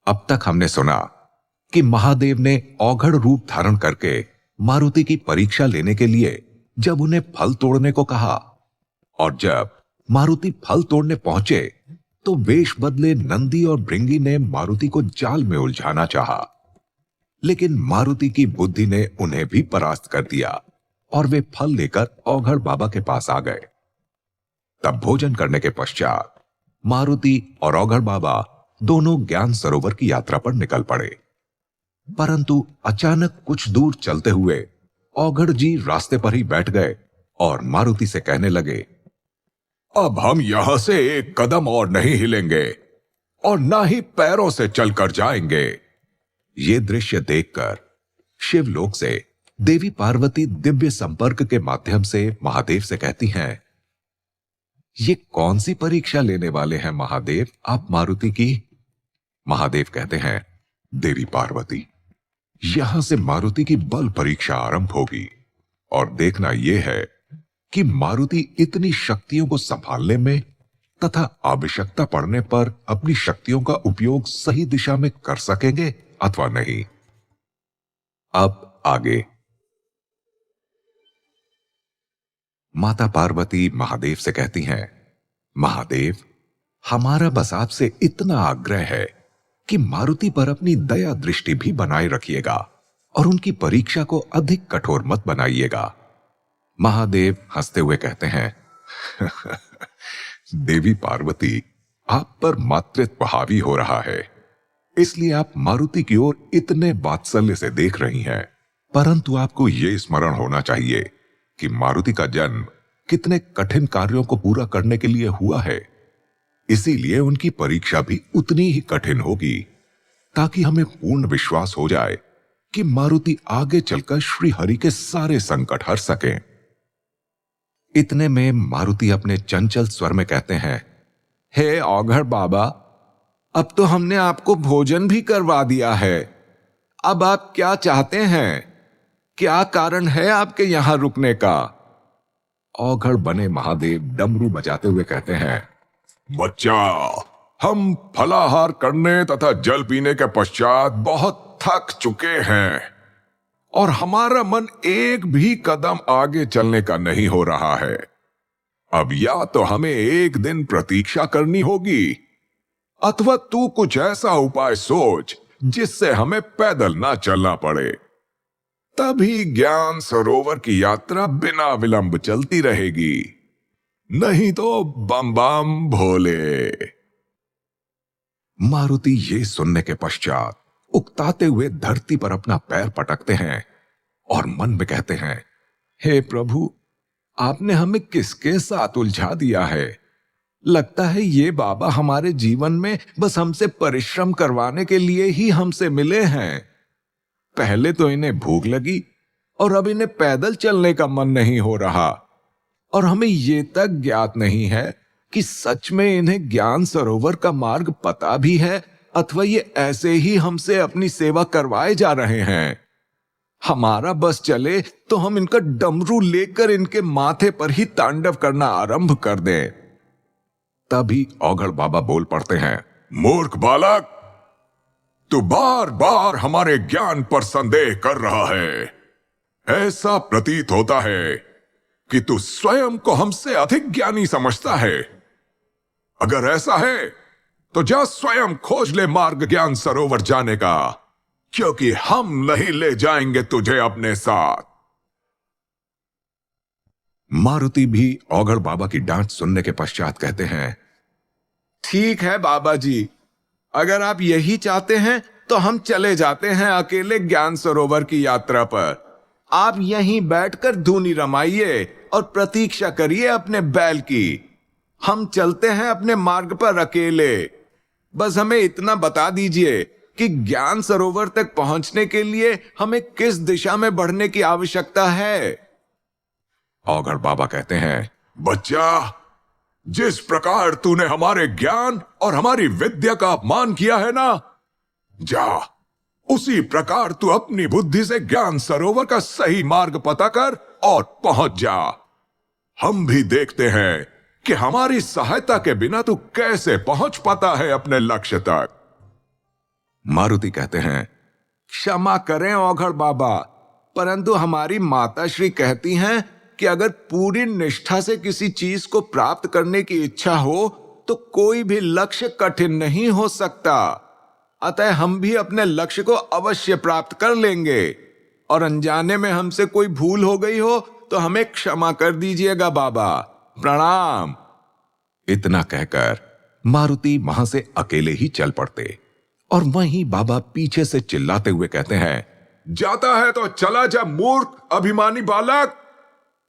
अब तक हमने सुना कि महादेव ने औघड़ रूप धारण करके मारुति की परीक्षा लेने के लिए जब उन्हें फल तोड़ने को कहा, और जब मारुति फल तोड़ने पहुंचे तो वेश बदले नंदी और भृंगी ने मारुति को जाल में उलझाना चाहा, लेकिन मारुति की बुद्धि ने उन्हें भी परास्त कर दिया और वे फल लेकर औघड़ बाबा के पास आ गए। तब भोजन करने के पश्चात मारुति और औघड़ बाबा दोनों ज्ञान सरोवर की यात्रा पर निकल पड़े। परंतु अचानक कुछ दूर चलते हुए औघड़ जी रास्ते पर ही बैठ गए और मारुति से कहने लगे, अब हम यहां से एक कदम और नहीं हिलेंगे और ना ही पैरों से चलकर जाएंगे। ये दृश्य देखकर शिवलोक से देवी पार्वती दिव्य संपर्क के माध्यम से महादेव से कहती हैं, ये कौन सी परीक्षा लेने वाले हैं महादेव आप मारुति की? महादेव कहते हैं, देवी पार्वती, यहां से मारुति की बल परीक्षा आरंभ होगी और देखना यह है कि मारुति इतनी शक्तियों को संभालने में तथा आवश्यकता पड़ने पर अपनी शक्तियों का उपयोग सही दिशा में कर सकेंगे अथवा नहीं। अब आगे। माता पार्वती महादेव से कहती हैं, महादेव, हमारा बस आपसे इतना आग्रह है कि मारुति पर अपनी दया दृष्टि भी बनाए रखिएगा और उनकी परीक्षा को अधिक कठोर मत बनाइएगा। महादेव हंसते हुए कहते हैं, देवी पार्वती, आप पर मातृत्व हावी हो रहा है, इसलिए आप मारुति की ओर इतने वात्सल्य से देख रही हैं। परंतु आपको यह स्मरण होना चाहिए कि मारुति का जन्म कितने कठिन कार्यों को पूरा करने के लिए हुआ है, इसीलिए उनकी परीक्षा भी उतनी ही कठिन होगी, ताकि हमें पूर्ण विश्वास हो जाए कि मारुति आगे चलकर श्री हरि के सारे संकट हर सकें। इतने में मारुति अपने चंचल स्वर में कहते हैं, हे औघड़ बाबा, अब तो हमने आपको भोजन भी करवा दिया है, अब आप क्या चाहते हैं? क्या कारण है आपके यहां रुकने का? औघड़ बने महादेव डमरू बजाते हुए कहते हैं, बच्चा, हम फलाहार करने तथा जल पीने के पश्चात बहुत थक चुके हैं और हमारा मन एक भी कदम आगे चलने का नहीं हो रहा है। अब या तो हमें एक दिन प्रतीक्षा करनी होगी अथवा तू कुछ ऐसा उपाय सोच जिससे हमें पैदल ना चलना पड़े, तभी ज्ञान सरोवर की यात्रा बिना विलंब चलती रहेगी, नहीं तो बम बम भोले। मारुति ये सुनने के पश्चात उकताते हुए धरती पर अपना पैर पटकते हैं और मन में कहते हैं, हे प्रभु, आपने हमें किसके साथ उलझा दिया है? लगता है ये बाबा हमारे जीवन में बस हमसे परिश्रम करवाने के लिए ही हमसे मिले हैं। पहले तो इन्हें भूख लगी और अब इन्हें पैदल चलने का मन नहीं हो रहा, और हमें ये तक ज्ञात नहीं है कि सच में इन्हें ज्ञान सरोवर का मार्ग पता भी है अथवा ये ऐसे ही हमसे अपनी सेवा करवाए जा रहे हैं। हमारा बस चले तो हम इनका डमरू लेकर इनके माथे पर ही तांडव करना आरंभ कर दें। तभी औघड़ बाबा बोल पड़ते हैं, मूर्ख बालक, तू बार बार हमारे ज्ञान पर संदेह कर रहा है। ऐसा प्रतीत होता है कि तू स्वयं को हमसे अधिक ज्ञानी समझता है। अगर ऐसा है तो जा स्वयं खोज ले मार्ग ज्ञान सरोवर जाने का, क्योंकि हम नहीं ले जाएंगे तुझे अपने साथ। मारुति भी औघड़ बाबा की डांट सुनने के पश्चात कहते हैं, ठीक है बाबा जी, अगर आप यही चाहते हैं तो हम चले जाते हैं अकेले ज्ञान सरोवर की यात्रा पर। आप यहीं बैठकर धूनी रमाइए और प्रतीक्षा करिए अपने बैल की। हम चलते हैं अपने मार्ग पर अकेले। बस हमें इतना बता दीजिए कि ज्ञान सरोवर तक पहुंचने के लिए हमें किस दिशा में बढ़ने की आवश्यकता है। औघड़ बाबा कहते हैं, बच्चा, जिस प्रकार तूने हमारे ज्ञान और हमारी विद्या का अपमान किया है ना, जा उसी प्रकार तू अपनी बुद्धि से ज्ञान सरोवर का सही मार्ग पता कर और पहुंच जा। हम भी देखते हैं कि हमारी सहायता के बिना तू कैसे पहुंच पाता है अपने लक्ष्य तक। मारुति कहते हैं, क्षमा करें औघड़ बाबा, परंतु हमारी माताश्री कहती हैं कि अगर पूरी निष्ठा से किसी चीज को प्राप्त करने की इच्छा हो तो कोई भी लक्ष्य कठिन नहीं हो सकता। अतः हम भी अपने लक्ष्य को अवश्य प्राप्त कर लेंगे, और अनजाने में हमसे कोई भूल हो गई हो तो हमें क्षमा कर दीजिएगा बाबा, प्रणाम। इतना कहकर मारुति वहां से अकेले ही चल पड़ते, और वहीं बाबा पीछे से चिल्लाते हुए कहते हैं, जाता है तो चला जा मूर्ख अभिमानी बालक,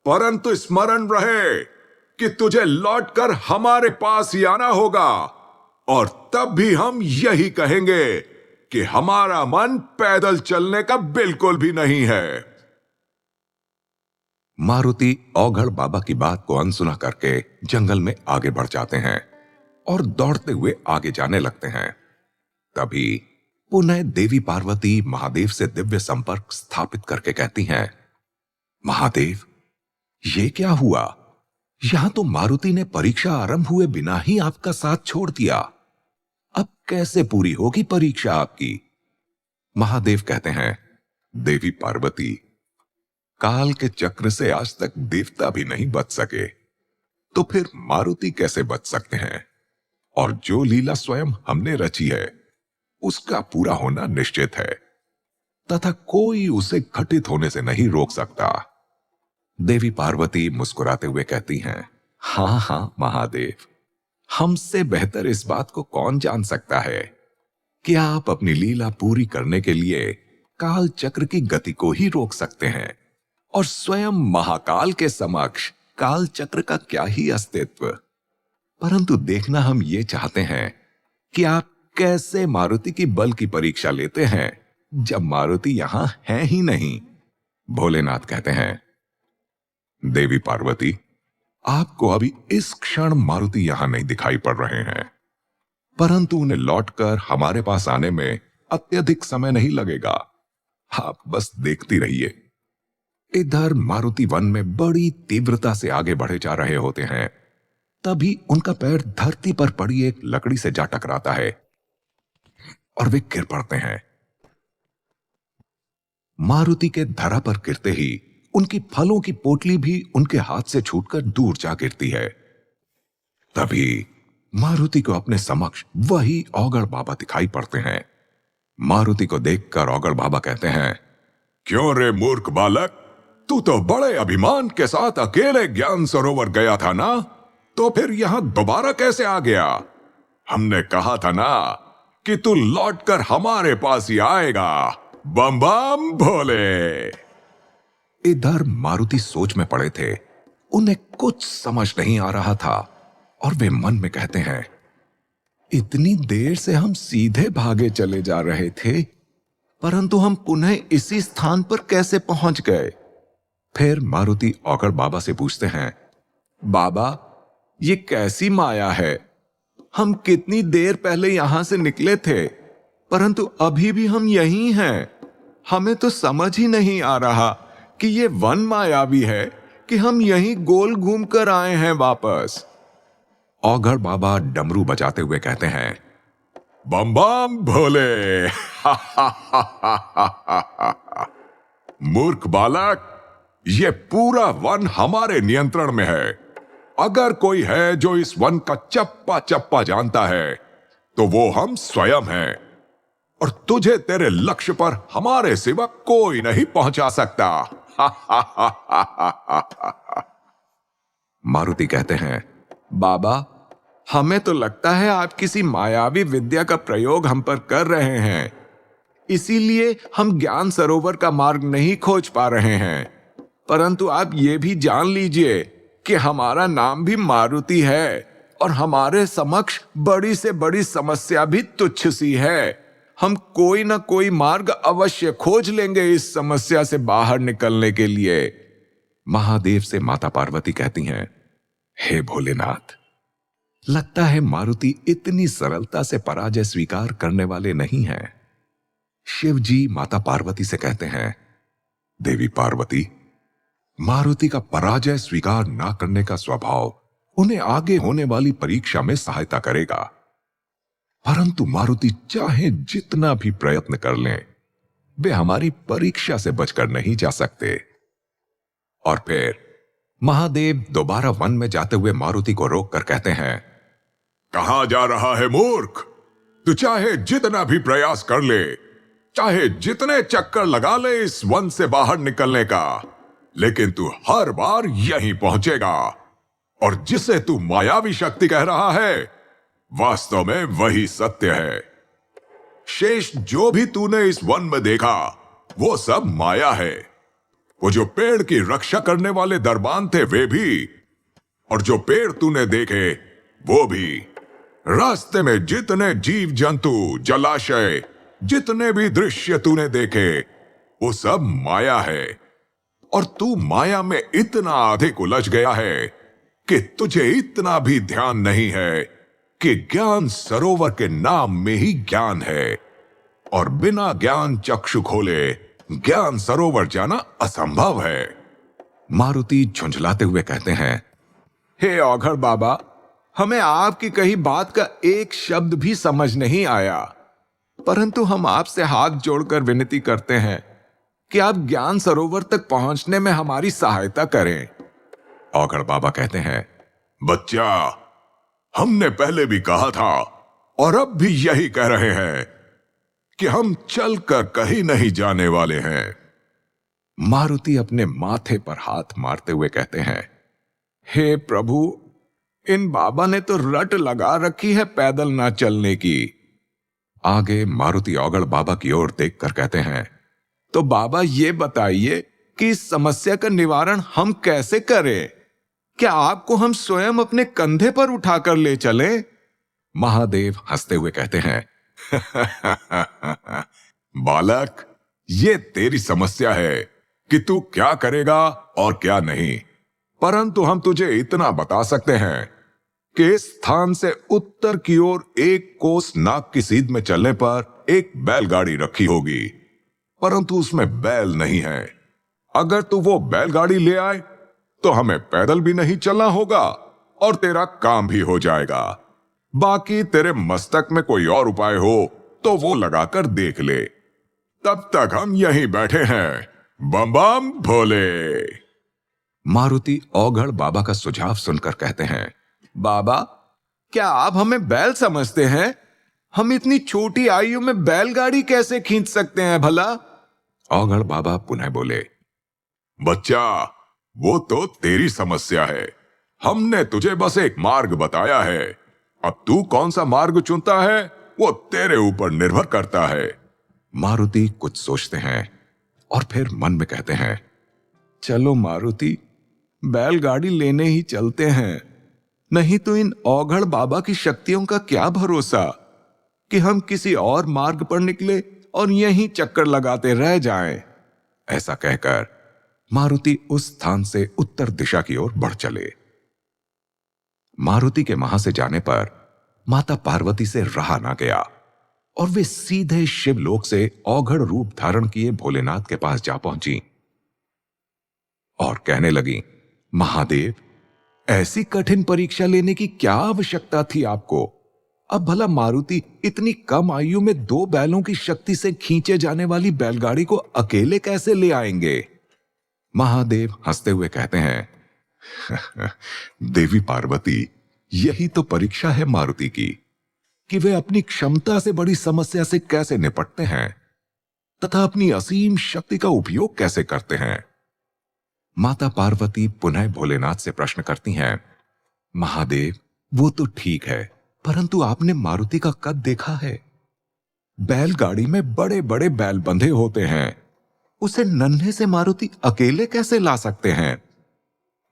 परंतु स्मरण रहे कि तुझे लौटकर हमारे पास ही आना होगा, और तब भी हम यही कहेंगे कि हमारा मन पैदल चलने का बिल्कुल भी नहीं है। मारुति औघड़ बाबा की बात को अनसुना करके जंगल में आगे बढ़ जाते हैं और दौड़ते हुए आगे जाने लगते हैं। तभी पुनः देवी पार्वती महादेव से दिव्य संपर्क स्थापित करके कहती हैं, महादेव, ये क्या हुआ? यहां तो मारुति ने परीक्षा आरंभ हुए बिना ही आपका साथ छोड़ दिया। अब कैसे पूरी होगी परीक्षा आपकी? महादेव कहते हैं, देवी पार्वती, काल के चक्र से आज तक देवता भी नहीं बच सके, तो फिर मारुति कैसे बच सकते हैं? और जो लीला स्वयं हमने रची है उसका पूरा होना निश्चित है, तथा कोई उसे घटित होने से नहीं रोक सकता। देवी पार्वती मुस्कुराते हुए कहती हैं, हां हां महादेव, हमसे बेहतर इस बात को कौन जान सकता है कि आप अपनी लीला पूरी करने के लिए काल चक्र की गति को ही रोक सकते हैं, और स्वयं महाकाल के समक्ष काल चक्र का क्या ही अस्तित्व। परंतु देखना हम ये चाहते हैं कि आप कैसे मारुति की बल की परीक्षा लेते हैं जब मारुति यहां है ही नहीं। भोलेनाथ कहते हैं, देवी पार्वती, आपको अभी इस क्षण मारुति यहां नहीं दिखाई पड़ रहे हैं, परंतु उन्हें लौटकर हमारे पास आने में अत्यधिक समय नहीं लगेगा। आप बस देखती रहिए। इधर मारुति वन में बड़ी तीव्रता से आगे बढ़े जा रहे होते हैं। तभी उनका पैर धरती पर पड़ी एक लकड़ी से जा टकराता है और वे गिर पड़ते हैं। मारुति के धरा पर गिरते ही उनकी फलों की पोटली भी उनके हाथ से छूटकर दूर जा गिरती है। तभी मारुति को अपने समक्ष वही औघड़ बाबा दिखाई पड़ते हैं। मारुति को देखकर औघड़ बाबा कहते हैं, क्यों रे मूर्ख बालक, तू तो बड़े अभिमान के साथ अकेले ज्ञान सरोवर गया था ना, तो फिर यहां दोबारा कैसे आ गया? हमने कहा था ना कि तू लौटकर हमारे पास ही आएगा। बम बम भोले। इधर मारुति सोच में पड़े थे, उन्हें कुछ समझ नहीं आ रहा था, और वे मन में कहते हैं, इतनी देर से हम सीधे भागे चले जा रहे थे, परंतु हम पुनः इसी स्थान पर कैसे पहुंच गए? फिर मारुति औघड़ बाबा से पूछते हैं, बाबा, ये कैसी माया है? हम कितनी देर पहले यहां से निकले थे, परंतु अभी भी हम यहीं हैं। हमें तो समझ ही नहीं आ रहा कि ये वन मायावी है कि हम यहीं गोल घूम कर आए हैं वापस। औघड़ बाबा डमरू बजाते हुए कहते हैं, बम बम भोले। मूर्ख बालक, ये पूरा वन हमारे नियंत्रण में है। अगर कोई है जो इस वन का चप्पा चप्पा जानता है तो वो हम स्वयं हैं, और तुझे तेरे लक्ष्य पर हमारे सिवा कोई नहीं पहुंचा सकता। मारुति कहते हैं, बाबा, हमें तो लगता है आप किसी मायावी विद्या का प्रयोग हम पर कर रहे हैं, इसीलिए हम ज्ञान सरोवर का मार्ग नहीं खोज पा रहे हैं। परंतु आप ये भी जान लीजिए कि हमारा नाम भी मारुति है, और हमारे समक्ष बड़ी से बड़ी समस्या भी तुच्छ सी है। हम कोई ना कोई मार्ग अवश्य खोज लेंगे इस समस्या से बाहर निकलने के लिए। महादेव से माता पार्वती कहती हैं, हे भोलेनाथ, लगता है मारुति इतनी सरलता से पराजय स्वीकार करने वाले नहीं हैं। शिव जी माता पार्वती से कहते हैं, देवी पार्वती, मारुति का पराजय स्वीकार ना करने का स्वभाव उन्हें आगे होने वाली परीक्षा में सहायता करेगा। परंतु मारुति चाहे जितना भी प्रयत्न कर लें, वे हमारी परीक्षा से बचकर नहीं जा सकते। और फिर महादेव दोबारा वन में जाते हुए मारुति को रोककर कहते हैं, कहां जा रहा है मूर्ख? तू चाहे जितना भी प्रयास कर ले, चाहे जितने चक्कर लगा ले इस वन से बाहर निकलने का, लेकिन तू हर बार यहीं पहुंचेगा। और जिसे तू मायावी शक्ति कह रहा है, वास्तव में वही सत्य है। शेष जो भी तूने इस वन में देखा, वो सब माया है। वो जो पेड़ की रक्षा करने वाले दरबान थे वे भी, और जो पेड़ तूने देखे वो भी। रास्ते में जितने जीव जंतु, जलाशय, जितने भी दृश्य तूने देखे, वो सब माया है। और तू माया में इतना अधिक उलझ गया है कि तुझे इतना भी ध्यान नहीं है कि ज्ञान सरोवर के नाम में ही ज्ञान है, और बिना ज्ञान चक्षु खोले ज्ञान सरोवर जाना असंभव है। मारुति झुंझलाते हुए कहते हैं, हे औघड़ बाबा, हमें आपकी कही बात का एक शब्द भी समझ नहीं आया, परंतु हम आपसे हाथ जोड़कर विनती करते हैं कि आप ज्ञान सरोवर तक पहुंचने में हमारी सहायता करें। औघड़ बाबा कहते हैं, बच्चा, हमने पहले भी कहा था और अब भी यही कह रहे हैं कि हम चलकर कहीं नहीं जाने वाले हैं। मारुति अपने माथे पर हाथ मारते हुए कहते हैं, हे प्रभु, इन बाबा ने तो रट लगा रखी है पैदल ना चलने की। आगे मारुति औघड़ बाबा की ओर देखकर कहते हैं, तो बाबा ये बताइए कि इस समस्या का निवारण हम कैसे करें? क्या आपको हम स्वयं अपने कंधे पर उठाकर ले चलें? महादेव हंसते हुए कहते हैं, बालक, ये तेरी समस्या है कि तू क्या करेगा और क्या नहीं, परंतु हम तुझे इतना बता सकते हैं कि इस स्थान से उत्तर की ओर 1 कोस नाक की सीध में चलने पर एक बैलगाड़ी रखी होगी, परंतु उसमें बैल नहीं है। अगर तू वो बैलगाड़ी ले आए तो हमें पैदल भी नहीं चलना होगा और तेरा काम भी हो जाएगा। बाकी तेरे मस्तक में कोई और उपाय हो तो वो लगाकर देख ले। तब तक हम यहीं बैठे हैं। बम बम भोले। मारुति औघड़ बाबा का सुझाव सुनकर कहते हैं, बाबा, क्या आप हमें बैल समझते हैं? हम इतनी छोटी आयु में बैलगाड़ी कैसे खींच सकते हैं भला? औघड़ बाबा पुनः बोले, बच्चा, वो तो तेरी समस्या है। हमने तुझे बस एक मार्ग बताया है। अब तू कौन सा मार्ग चुनता है वो तेरे ऊपर निर्भर करता है। मारुति कुछ सोचते हैं और फिर मन में कहते हैं, चलो मारुति, बैलगाड़ी लेने ही चलते हैं। नहीं तो इन औघड़ बाबा की शक्तियों का क्या भरोसा कि हम किसी और मार्ग पर निकले और यहीं चक्कर लगाते रह जाएं। ऐसा कहकर मारुति उस स्थान से उत्तर दिशा की ओर बढ़ चले। मारुति के वहां से जाने पर माता पार्वती से रहा ना गया और वे सीधे शिवलोक से औघड़ रूप धारण किए भोलेनाथ के पास जा पहुंची और कहने लगी, महादेव, ऐसी कठिन परीक्षा लेने की क्या आवश्यकता थी आपको? अब भला मारुति इतनी कम आयु में 2 बैलों की शक्ति से खींचे जाने वाली बैलगाड़ी को अकेले कैसे ले आएंगे? महादेव हंसते हुए कहते हैं, देवी पार्वती, यही तो परीक्षा है मारुति की कि वे अपनी क्षमता से बड़ी समस्या से कैसे निपटते हैं तथा अपनी असीम शक्ति का उपयोग कैसे करते हैं। माता पार्वती पुनः भोलेनाथ से प्रश्न करती हैं, महादेव, वो तो ठीक है, परंतु आपने मारुति का कद देखा है? बैलगाड़ी में बड़े बड़े बैल बंधे होते हैं, उसे नन्हे से मारुति अकेले कैसे ला सकते हैं?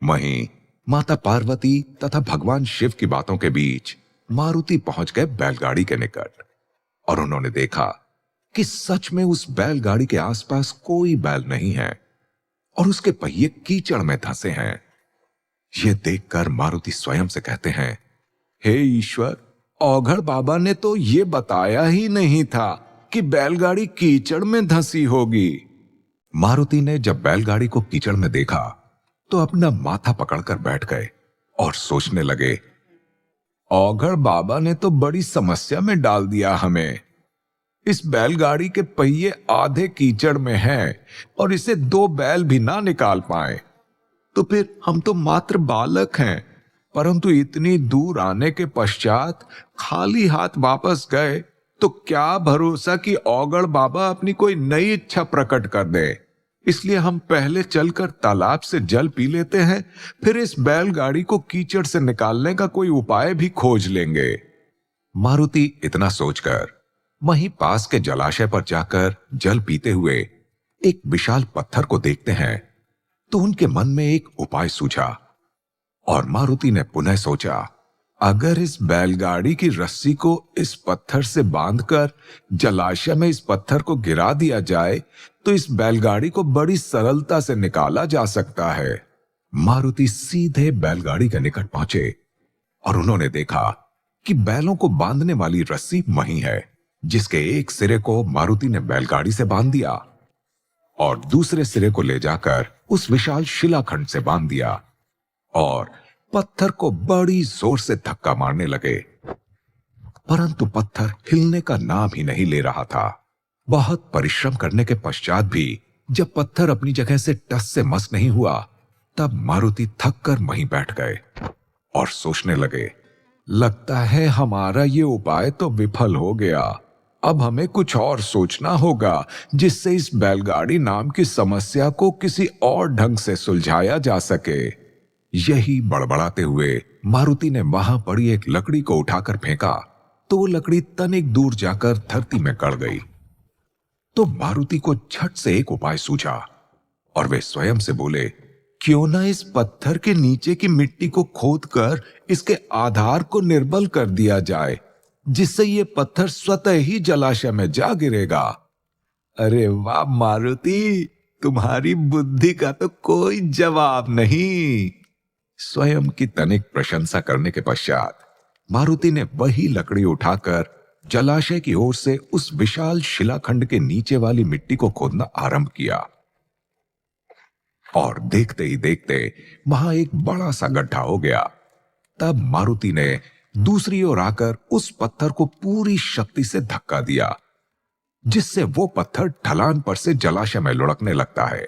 वहीं माता पार्वती तथा भगवान शिव की बातों के बीच मारुति पहुंच गए बैलगाड़ी के निकट और उन्होंने देखा कि सच में उस बैलगाड़ी के आसपास कोई बैल नहीं है और उसके पहिए कीचड़ में धंसे हैं। यह देखकर मारुति स्वयं से कहते हैं, हे ईश्वर, औघड़ बाबा ने तो यह बताया ही नहीं था कि बैलगाड़ी कीचड़ में धंसी होगी। मारुति ने जब बैलगाड़ी को कीचड़ में देखा तो अपना माथा पकड़कर बैठ गए और सोचने लगे, औघड़ बाबा ने तो बड़ी समस्या में डाल दिया हमें। इस बैलगाड़ी के पहिए आधे कीचड़ में हैं और इसे 2 बैल भी ना निकाल पाए। तो फिर हम तो मात्र बालक हैं, परंतु इतनी दूर आने के पश्चात खाली हाथ वापस गए तो क्या भरोसा कि औगड़ बाबा अपनी कोई नई इच्छा प्रकट कर दे। इसलिए हम पहले चलकर तालाब से जल पी लेते हैं, फिर इस बैलगाड़ी को कीचड़ से निकालने का कोई उपाय भी खोज लेंगे। मारुति इतना सोचकर वहीं पास के जलाशय पर जाकर जल पीते हुए एक विशाल पत्थर को देखते हैं तो उनके मन में एक उपाय सूझा और मारुति ने पुनः सोचा, अगर इस बैलगाड़ी की रस्सी को इस पत्थर से बांधकर जलाशय में इस पत्थर को गिरा दिया जाए तो इस बैलगाड़ी को बड़ी सरलता से निकाला जा सकता है। मारुति सीधे बैलगाड़ी के निकट पहुंचे और उन्होंने देखा कि बैलों को बांधने वाली रस्सी वही है, जिसके एक सिरे को मारुति ने बैलगाड़ी से बांध दिया और दूसरे सिरे को ले जाकर उस विशाल शिलाखंड से बांध दिया और पत्थर को बड़ी जोर से धक्का मारने लगे, परंतु पत्थर हिलने का नाम ही नहीं ले रहा था। बहुत परिश्रम करने के पश्चात भी जब पत्थर अपनी जगह से टस से मस नहीं हुआ, तब मारुति थक कर वहीं बैठ गए और सोचने लगे, लगता है हमारा ये उपाय तो विफल हो गया। अब हमें कुछ और सोचना होगा जिससे इस बैलगाड़ी नाम की समस्या को किसी और ढंग से सुलझाया जा सके। यही बड़बड़ाते हुए मारुति ने वहां पड़ी एक लकड़ी को उठाकर फेंका तो वो लकड़ी तनिक दूर जाकर धरती में गड़ गई। तो मारुति को झट से एक उपाय सूझा और वे स्वयं से बोले, क्यों ना इस पत्थर के नीचे की मिट्टी को खोदकर इसके आधार को निर्बल कर दिया जाए, जिससे ये पत्थर स्वतः ही जलाशय में जा गिरेगा। अरे वाह मारुति, तुम्हारी बुद्धि का तो कोई जवाब नहीं। स्वयं की तनिक प्रशंसा करने के पश्चात मारुति ने वही लकड़ी उठाकर जलाशय की ओर से उस विशाल शिलाखंड के नीचे वाली मिट्टी को खोदना आरंभ किया और देखते ही देखते वहां एक बड़ा सा गड्ढा हो गया। तब मारुति ने दूसरी ओर आकर उस पत्थर को पूरी शक्ति से धक्का दिया, जिससे वो पत्थर ढलान पर से जलाशय में लुढ़कने लगता है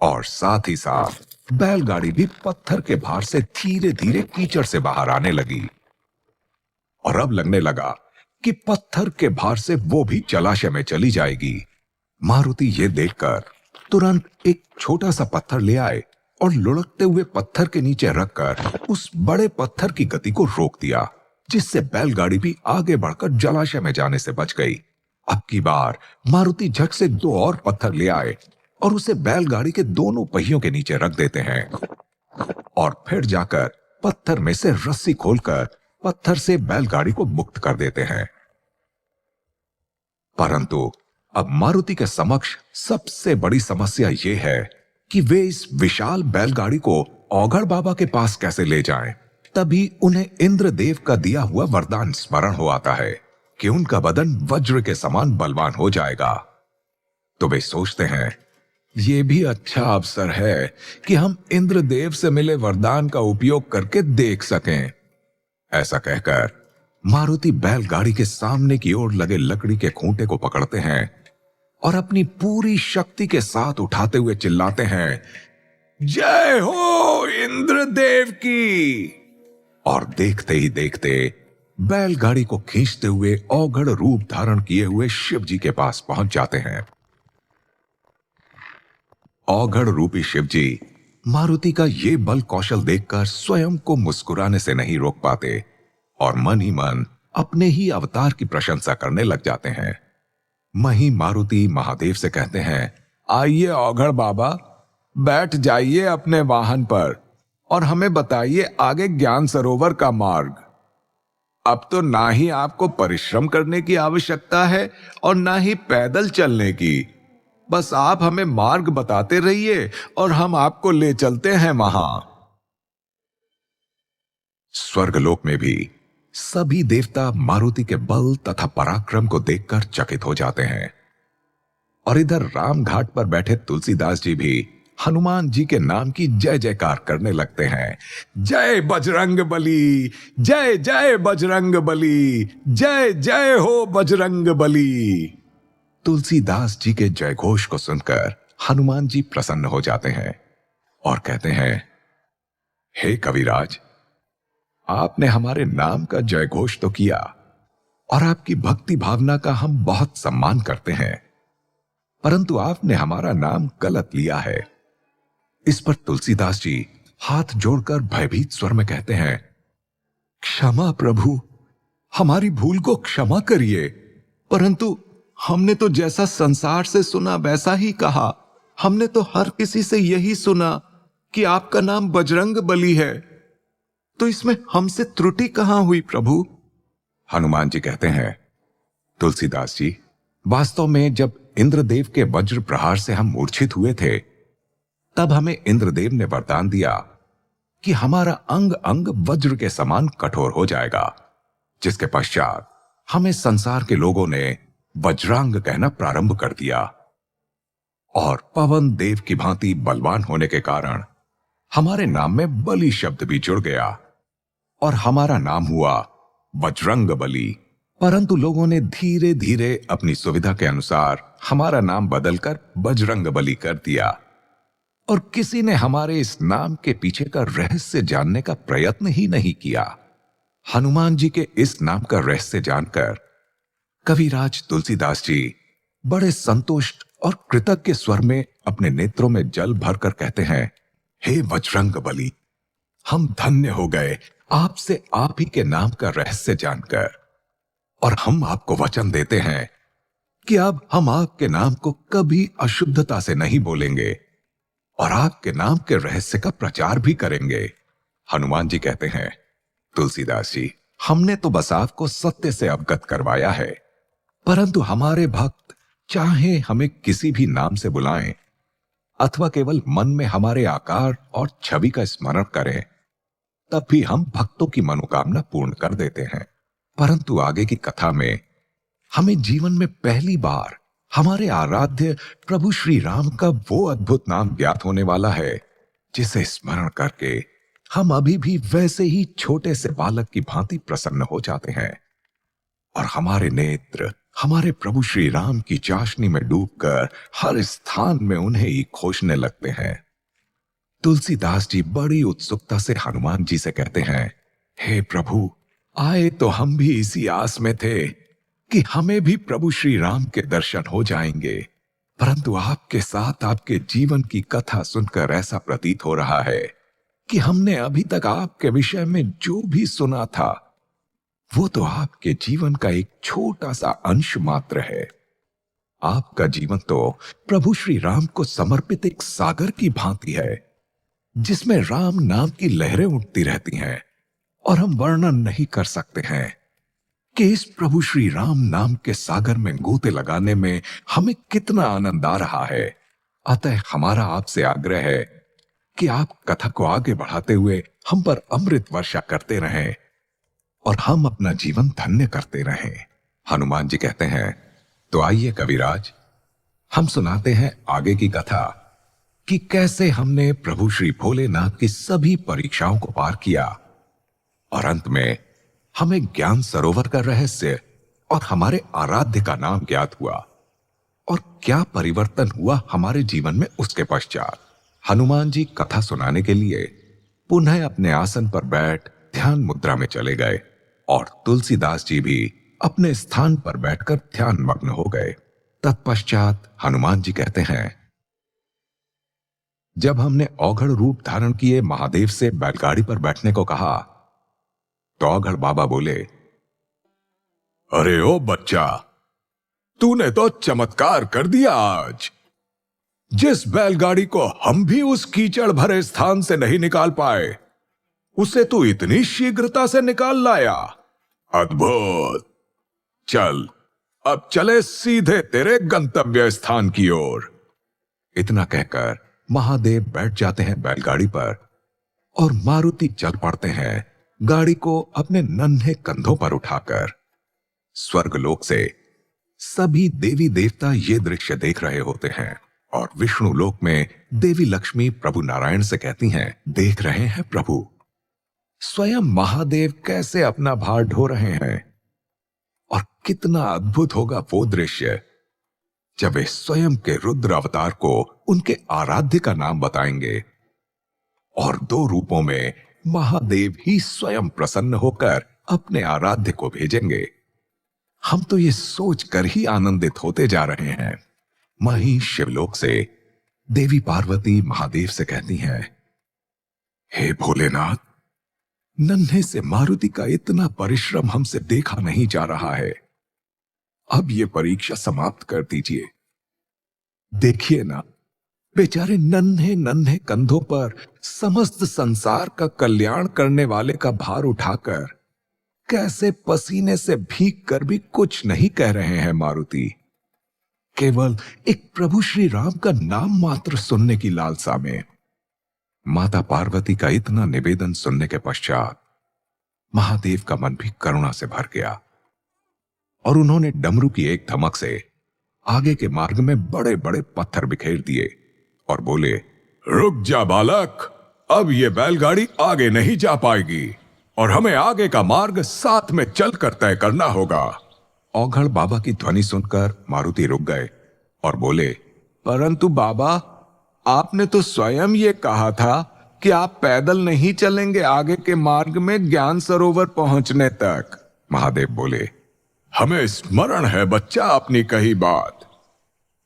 और साथ ही साथ बैलगाड़ी भी पत्थर के भार से धीरे धीरे कीचड़ से बाहर आने लगी और अब लगने लगा कि पत्थर के भार से वो भी जलाशय में चली जाएगी। मारुति ये देखकर तुरंत एक छोटा सा पत्थर ले आए और लुढ़कते हुए पत्थर के नीचे रखकर उस बड़े पत्थर की गति को रोक दिया, जिससे बैलगाड़ी भी आगे बढ़कर जलाशय में जाने से बच गई। अब की बार मारुति झट से 2 और पत्थर ले आए और उसे बैलगाड़ी के दोनों पहियों के नीचे रख देते हैं और फिर जाकर पत्थर में से रस्सी खोलकर पत्थर से बैलगाड़ी को मुक्त कर देते हैं। परंतु अब मारुति के समक्ष सबसे बड़ी समस्या यह है कि वे इस विशाल बैलगाड़ी को औघड़ बाबा के पास कैसे ले जाएं। तभी उन्हें इंद्रदेव का दिया हुआ वरदान स्मरण हो आता है कि उनका बदन वज्र के समान बलवान हो जाएगा। तो वे सोचते हैं, यह भी अच्छा अवसर है कि हम इंद्रदेव से मिले वरदान का उपयोग करके देख सकें। ऐसा कहकर मारुति बैलगाड़ी के सामने की ओर लगे लकड़ी के खूंटे को पकड़ते हैं और अपनी पूरी शक्ति के साथ उठाते हुए चिल्लाते हैं, जय हो इंद्रदेव की। और देखते ही देखते बैलगाड़ी को खींचते हुए औघड़ रूप धारण किए हुए शिव जी के पास पहुंच जाते हैं। औघड़ रूपी शिव जी मारुति का ये बल कौशल देखकर स्वयं को मुस्कुराने से नहीं रोक पाते और मन ही मन अपने ही अवतार की प्रशंसा करने लग जाते हैं। वहीं मारुति महादेव से कहते हैं, आइए औघड़ बाबा, बैठ जाइए अपने वाहन पर और हमें बताइए आगे ज्ञान सरोवर का मार्ग। अब तो ना ही आपको परिश्रम करने की आवश्यकता है और ना ही पैदल चलने की, बस आप हमें मार्ग बताते रहिए और हम आपको ले चलते हैं वहां। स्वर्गलोक में भी सभी देवता मारुति के बल तथा पराक्रम को देखकर चकित हो जाते हैं और इधर राम घाट पर बैठे तुलसीदास जी भी हनुमान जी के नाम की जय जयकार करने लगते हैं। जय बजरंग बली, जय जय बजरंग बली, जय जय हो बजरंग बली। तुलसीदास जी के जय घोष को सुनकर हनुमान जी प्रसन्न हो जाते हैं और कहते हैं, हे कविराज, आपने हमारे नाम का जय घोष तो किया और आपकी भक्ति भावना का हम बहुत सम्मान करते हैं, परंतु आपने हमारा नाम गलत लिया है। इस पर तुलसीदास जी हाथ जोड़कर भयभीत स्वर में कहते हैं, क्षमा प्रभु, हमारी भूल को क्षमा करिए, परंतु हमने तो जैसा संसार से सुना वैसा ही कहा। हमने तो हर किसी से यही सुना कि आपका नाम बजरंग बली है, तो इसमें हमसे त्रुटि कहां हुई प्रभु? हनुमान जी कहते हैं, तुलसीदास जी, वास्तव में जब इंद्रदेव के वज्र प्रहार से हम मूर्छित हुए थे, तब हमें इंद्रदेव ने वरदान दिया कि हमारा अंग अंग वज्र के समान कठोर हो जाएगा, जिसके पश्चात हमें संसार के लोगों ने वज्रांग कहना प्रारंभ कर दिया और पवन देव की भांति बलवान होने के कारण हमारे नाम में बलि शब्द भी जुड़ गया और हमारा नाम हुआ बजरंग बली। परंतु लोगों ने धीरे धीरे अपनी सुविधा के अनुसार हमारा नाम बदलकर बजरंग बली कर दिया और किसी ने हमारे इस नाम के पीछे का रहस्य जानने का प्रयत्न ही नहीं किया। हनुमान जी के इस नाम का रहस्य जानकर कविराज तुलसीदास जी बड़े संतुष्ट और कृतज्ञ स्वर में अपने नेत्रों में जल भरकर कहते हैं, हे बजरंग बली, हम धन्य हो गए आपसे आप ही के नाम का रहस्य जानकर, और हम आपको वचन देते हैं कि अब हम आपके नाम को कभी अशुद्धता से नहीं बोलेंगे और आपके नाम के रहस्य का प्रचार भी करेंगे। हनुमान जी कहते हैं, तुलसीदास जी, हमने तो बस आपको सत्य से अवगत करवाया है, परंतु हमारे भक्त चाहे हमें किसी भी नाम से बुलाएं अथवा केवल मन में हमारे आकार और छवि का स्मरण करें, तब भी हम भक्तों की मनोकामना पूर्ण कर देते हैं। परंतु आगे की कथा में हमें जीवन में पहली बार हमारे आराध्य प्रभु श्री राम का वो अद्भुत नाम ज्ञात होने वाला है, जिसे स्मरण करके हम अभी भी वैसे ही छोटे से बालक की भांति प्रसन्न हो जाते हैं और हमारे नेत्र हमारे प्रभु श्री राम की चाशनी में डूबकर हर स्थान में उन्हें ही खोजने लगते हैं। तुलसीदास जी बड़ी उत्सुकता से हनुमान जी से कहते हैं, हे प्रभु, आए तो हम भी इसी आस में थे कि हमें भी प्रभु श्री राम के दर्शन हो जाएंगे, परंतु आपके साथ आपके जीवन की कथा सुनकर ऐसा प्रतीत हो रहा है कि हमने अभी तक आपके विषय में जो भी सुना था वो तो आपके जीवन का एक छोटा सा अंश मात्र है। आपका जीवन तो प्रभु श्री राम को समर्पित एक सागर की भांति है, जिसमें राम नाम की लहरें उठती रहती हैं और हम वर्णन नहीं कर सकते हैं कि इस प्रभु श्री राम नाम के सागर में गोते लगाने में हमें कितना आनंद आ रहा है। अतः हमारा आपसे आग्रह है कि आप कथा को आगे बढ़ाते हुए हम पर अमृत वर्षा करते रहें और हम अपना जीवन धन्य करते रहें। हनुमान जी कहते हैं, तो आइए कविराज, हम सुनाते हैं आगे की कथा कि कैसे हमने प्रभु श्री भोलेनाथ की सभी परीक्षाओं को पार किया और अंत में हमें ज्ञान सरोवर का रहस्य और हमारे आराध्य का नाम ज्ञात हुआ और क्या परिवर्तन हुआ हमारे जीवन में उसके पश्चात। हनुमान जी कथा सुनाने के लिए पुनः अपने आसन पर बैठ ध्यान मुद्रा में चले गए और तुलसीदास जी भी अपने स्थान पर बैठकर ध्यान मग्न हो गए। तत्पश्चात हनुमान जी कहते हैं, जब हमने औघड़ रूप धारण किए महादेव से बैलगाड़ी पर बैठने को कहा, तो औघड़ बाबा बोले, अरे ओ बच्चा, तूने तो चमत्कार कर दिया आज। जिस बैलगाड़ी को हम भी उस कीचड़ भरे स्थान से नहीं निकाल पाए, उसे तू इतनी शीघ्रता से निकाल लाया। अद्भुत। चल, अब चले सीधे तेरे गंतव्य स्थान की ओर। इतना कहकर महादेव बैठ जाते हैं बैलगाड़ी पर और मारुति चल पड़ते हैं गाड़ी को अपने नन्हे कंधों पर उठाकर। स्वर्गलोक से सभी देवी देवता ये दृश्य देख रहे होते हैं और विष्णु लोक में देवी लक्ष्मी प्रभु नारायण से कहती हैं, देख रहे हैं प्रभु, स्वयं महादेव कैसे अपना भार ढो रहे हैं, और कितना अद्भुत होगा वो दृश्य जब वे स्वयं के रुद्र अवतार को उनके आराध्य का नाम बताएंगे, और 2 रूपों में महादेव ही स्वयं प्रसन्न होकर अपने आराध्य को भेजेंगे। हम तो ये सोचकर ही आनंदित होते जा रहे हैं। वहीं शिवलोक से देवी पार्वती महादेव से कहती हैं, हे भोलेनाथ, नन्हे से मारुति का इतना परिश्रम हमसे देखा नहीं जा रहा है। अब ये परीक्षा समाप्त कर दीजिए। देखिए ना, बेचारे नन्हे नन्हे कंधों पर समस्त संसार का कल्याण करने वाले का भार उठाकर कैसे पसीने से भीग कर भी कुछ नहीं कह रहे हैं मारुति। केवल एक प्रभु श्री राम का नाम मात्र सुनने की लालसा में। माता पार्वती का इतना निवेदन सुनने के पश्चात महादेव का मन भी करुणा से भर गया, और उन्होंने डमरू की एक धमक से आगे के मार्ग में बड़े बड़े पत्थर बिखेर दिए और बोले, रुक जा बालक, अब ये बैलगाड़ी आगे नहीं जा पाएगी और हमें आगे का मार्ग साथ में चलकर तय करना होगा। औघड़ बाबा की ध्वनि सुनकर मारुति रुक गए और बोले, परंतु बाबा, आपने तो स्वयं ये कहा था कि आप पैदल नहीं चलेंगे आगे के मार्ग में ज्ञान सरोवर पहुंचने तक। महादेव बोले, हमें स्मरण है बच्चा अपनी कही बात,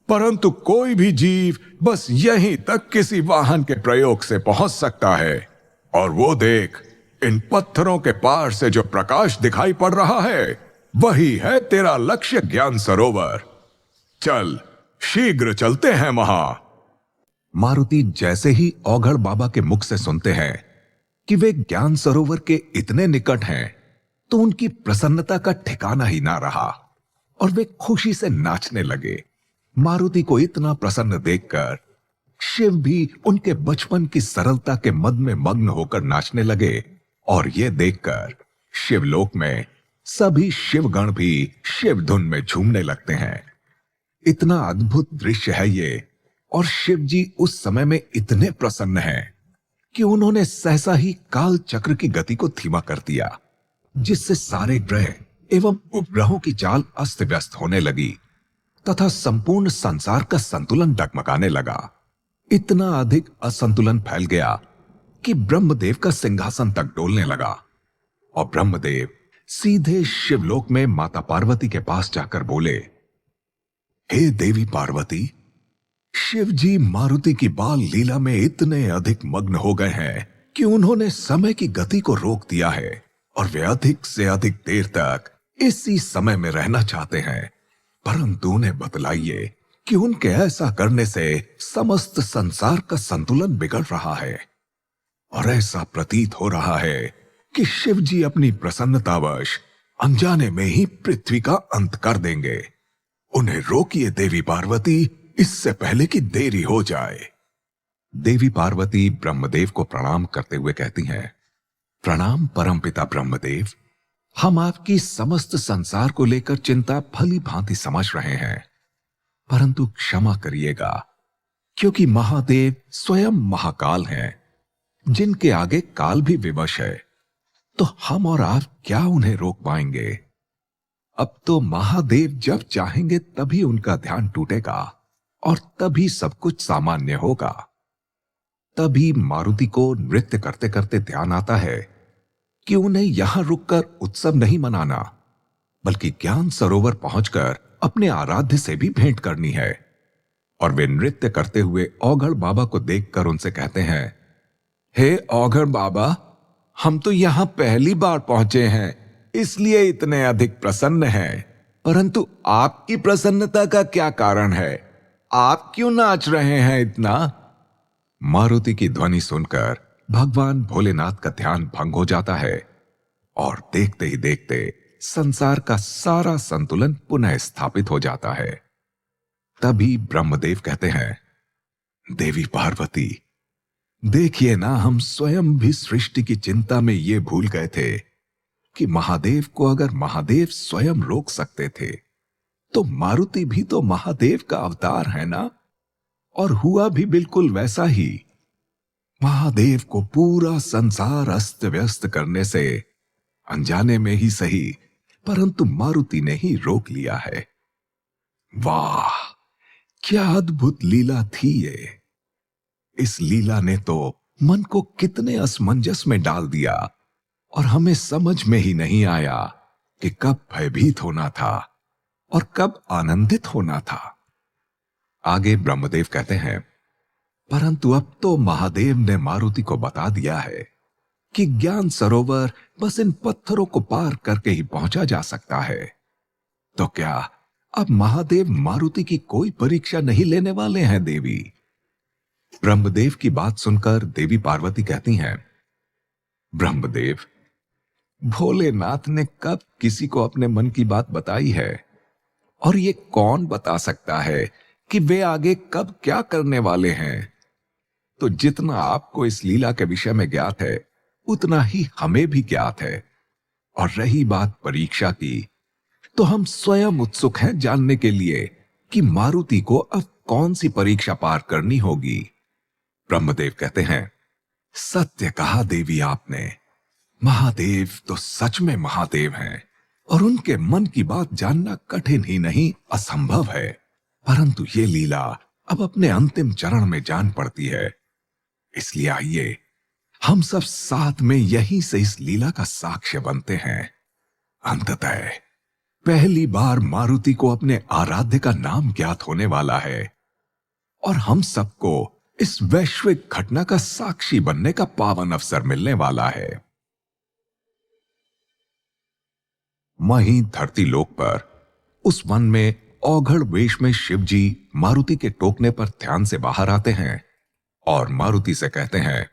परंतु कोई भी जीव बस यहीं तक किसी वाहन के प्रयोग से पहुंच सकता है, और वो देख, इन पत्थरों के पार से जो प्रकाश दिखाई पड़ रहा है वही है तेरा लक्ष्य ज्ञान सरोवर। चल, शीघ्र चलते हैं वहां। मारुति जैसे ही औघड़ बाबा के मुख से सुनते हैं कि वे ज्ञान सरोवर के इतने निकट हैं, तो उनकी प्रसन्नता का ठिकाना ही ना रहा और वे खुशी से नाचने लगे। मारुति को इतना प्रसन्न देखकर शिव भी उनके बचपन की सरलता के मद में मग्न होकर नाचने लगे, और यह देखकर शिवलोक में सभी शिवगण भी शिव धुन में झूमने लगते हैं। इतना अद्भुत दृश्य है ये, और शिव जी उस समय में इतने प्रसन्न हैं कि उन्होंने सहसा ही काल चक्र की गति को धीमा कर दिया, जिससे सारे ग्रह एवं उपग्रहों की चाल अस्त व्यस्त होने लगी तथा संपूर्ण संसार का संतुलन डगमगाने लगा। इतना अधिक असंतुलन फैल गया कि ब्रह्मदेव का सिंहासन तक डोलने लगा, और ब्रह्मदेव सीधे शिवलोक में माता पार्वती के पास जाकर बोले, हे देवी पार्वती, शिव जी मारुति की बाल लीला में इतने अधिक मग्न हो गए हैं कि उन्होंने समय की गति को रोक दिया है, और वे अधिक से अधिक देर तक इसी समय में रहना चाहते हैं। परंतु उन्हें बतलाइए कि उनके ऐसा करने से समस्त संसार का संतुलन बिगड़ रहा है, और ऐसा प्रतीत हो रहा है कि शिव जी अपनी प्रसन्नतावश अनजाने में ही पृथ्वी का अंत कर देंगे। उन्हें रोकिए देवी पार्वती, इससे पहले कि देरी हो जाए। देवी पार्वती ब्रह्मदेव को प्रणाम करते हुए कहती हैं, प्रणाम परमपिता ब्रह्मदेव, हम आपकी समस्त संसार को लेकर चिंता भली भांति समझ रहे हैं, परंतु क्षमा करिएगा, क्योंकि महादेव स्वयं महाकाल हैं, जिनके आगे काल भी विवश है, तो हम और आप क्या उन्हें रोक पाएंगे। अब तो महादेव जब चाहेंगे तभी उनका ध्यान टूटेगा और तभी सब कुछ सामान्य होगा। तभी मारुति को नृत्य करते करते ध्यान आता है कि उन्हें यहां रुककर उत्सव नहीं मनाना, बल्कि ज्ञान सरोवर पहुंचकर अपने आराध्य से भी भेंट करनी है। और वे नृत्य करते हुए औघड़ बाबा को देखकर उनसे कहते हैं, हे औघड़ बाबा, हम तो यहां पहली बार पहुंचे हैं, इसलिए इतने अधिक प्रसन्न हैं, परंतु आपकी प्रसन्नता का क्या कारण है? आप क्यों नाच रहे हैं इतना? मारुति की ध्वनि सुनकर भगवान भोलेनाथ का ध्यान भंग हो जाता है, और देखते ही देखते संसार का सारा संतुलन पुनः स्थापित हो जाता है। तभी ब्रह्मदेव कहते हैं, देवी पार्वती, देखिए ना, हम स्वयं भी सृष्टि की चिंता में ये भूल गए थे कि महादेव को अगर महादेव स्वयं रोक सकते थे, तो मारुति भी तो महादेव का अवतार है ना। और हुआ भी बिल्कुल वैसा ही। महादेव को पूरा संसार अस्त व्यस्त करने से अनजाने में ही सही, परंतु मारुति ने ही रोक लिया है। वाह, क्या अद्भुत लीला थी ये। इस लीला ने तो मन को कितने असमंजस में डाल दिया और हमें समझ में ही नहीं आया कि कब भयभीत होना था और कब आनंदित होना था। आगे ब्रह्मदेव कहते हैं, परंतु अब तो महादेव ने मारुति को बता दिया है कि ज्ञान सरोवर बस इन पत्थरों को पार करके ही पहुंचा जा सकता है। तो क्या अब महादेव मारुति की कोई परीक्षा नहीं लेने वाले हैं देवी? ब्रह्मदेव की बात सुनकर देवी पार्वती कहती हैं, ब्रह्मदेव, भोलेनाथ ने कब किसी को अपने मन की बात बताई है? और ये कौन बता सकता है कि वे आगे कब क्या करने वाले हैं? तो जितना आपको इस लीला के विषय में ज्ञात है, उतना ही हमें भी ज्ञात है। और रही बात परीक्षा की, तो हम स्वयं उत्सुक हैं जानने के लिए कि मारुति को अब कौन सी परीक्षा पार करनी होगी। ब्रह्मदेव कहते हैं, सत्य कहा देवी आपने। महादेव तो सच में महादेव हैं और उनके मन की बात जानना कठिन ही नहीं, असंभव है। परंतु ये लीला अब अपने अंतिम चरण में जान पड़ती है। इसलिए आइए हम सब साथ में यहीं से इस लीला का साक्ष्य बनते हैं। अंततः पहली बार मारुति को अपने आराध्य का नाम ज्ञात होने वाला है और हम सबको इस वैश्विक घटना का साक्षी बनने का पावन अवसर मिलने वाला है। वहीं धरती लोक पर उस वन में औघड़ वेश में शिव जी मारुति के टोकने पर ध्यान से बाहर आते हैं और मारुति से कहते हैं,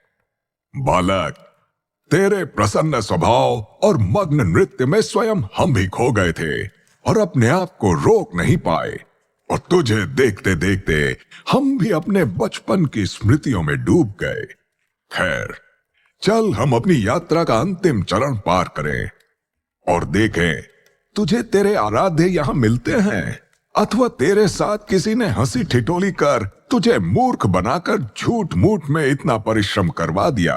बालक, तेरे प्रसन्न स्वभाव और मग्न नृत्य में स्वयं हम भी खो गए थे और अपने आप को रोक नहीं पाए, और तुझे देखते देखते हम भी अपने बचपन की स्मृतियों में डूब गए। खैर, चल हम अपनी यात्रा का अंतिम चरण पार करें और देखें तुझे तेरे आराध्य यहां मिलते हैं अथवा तेरे साथ किसी ने हंसी ठिठोली कर तुझे मूर्ख बनाकर झूठ मूठ में इतना परिश्रम करवा दिया।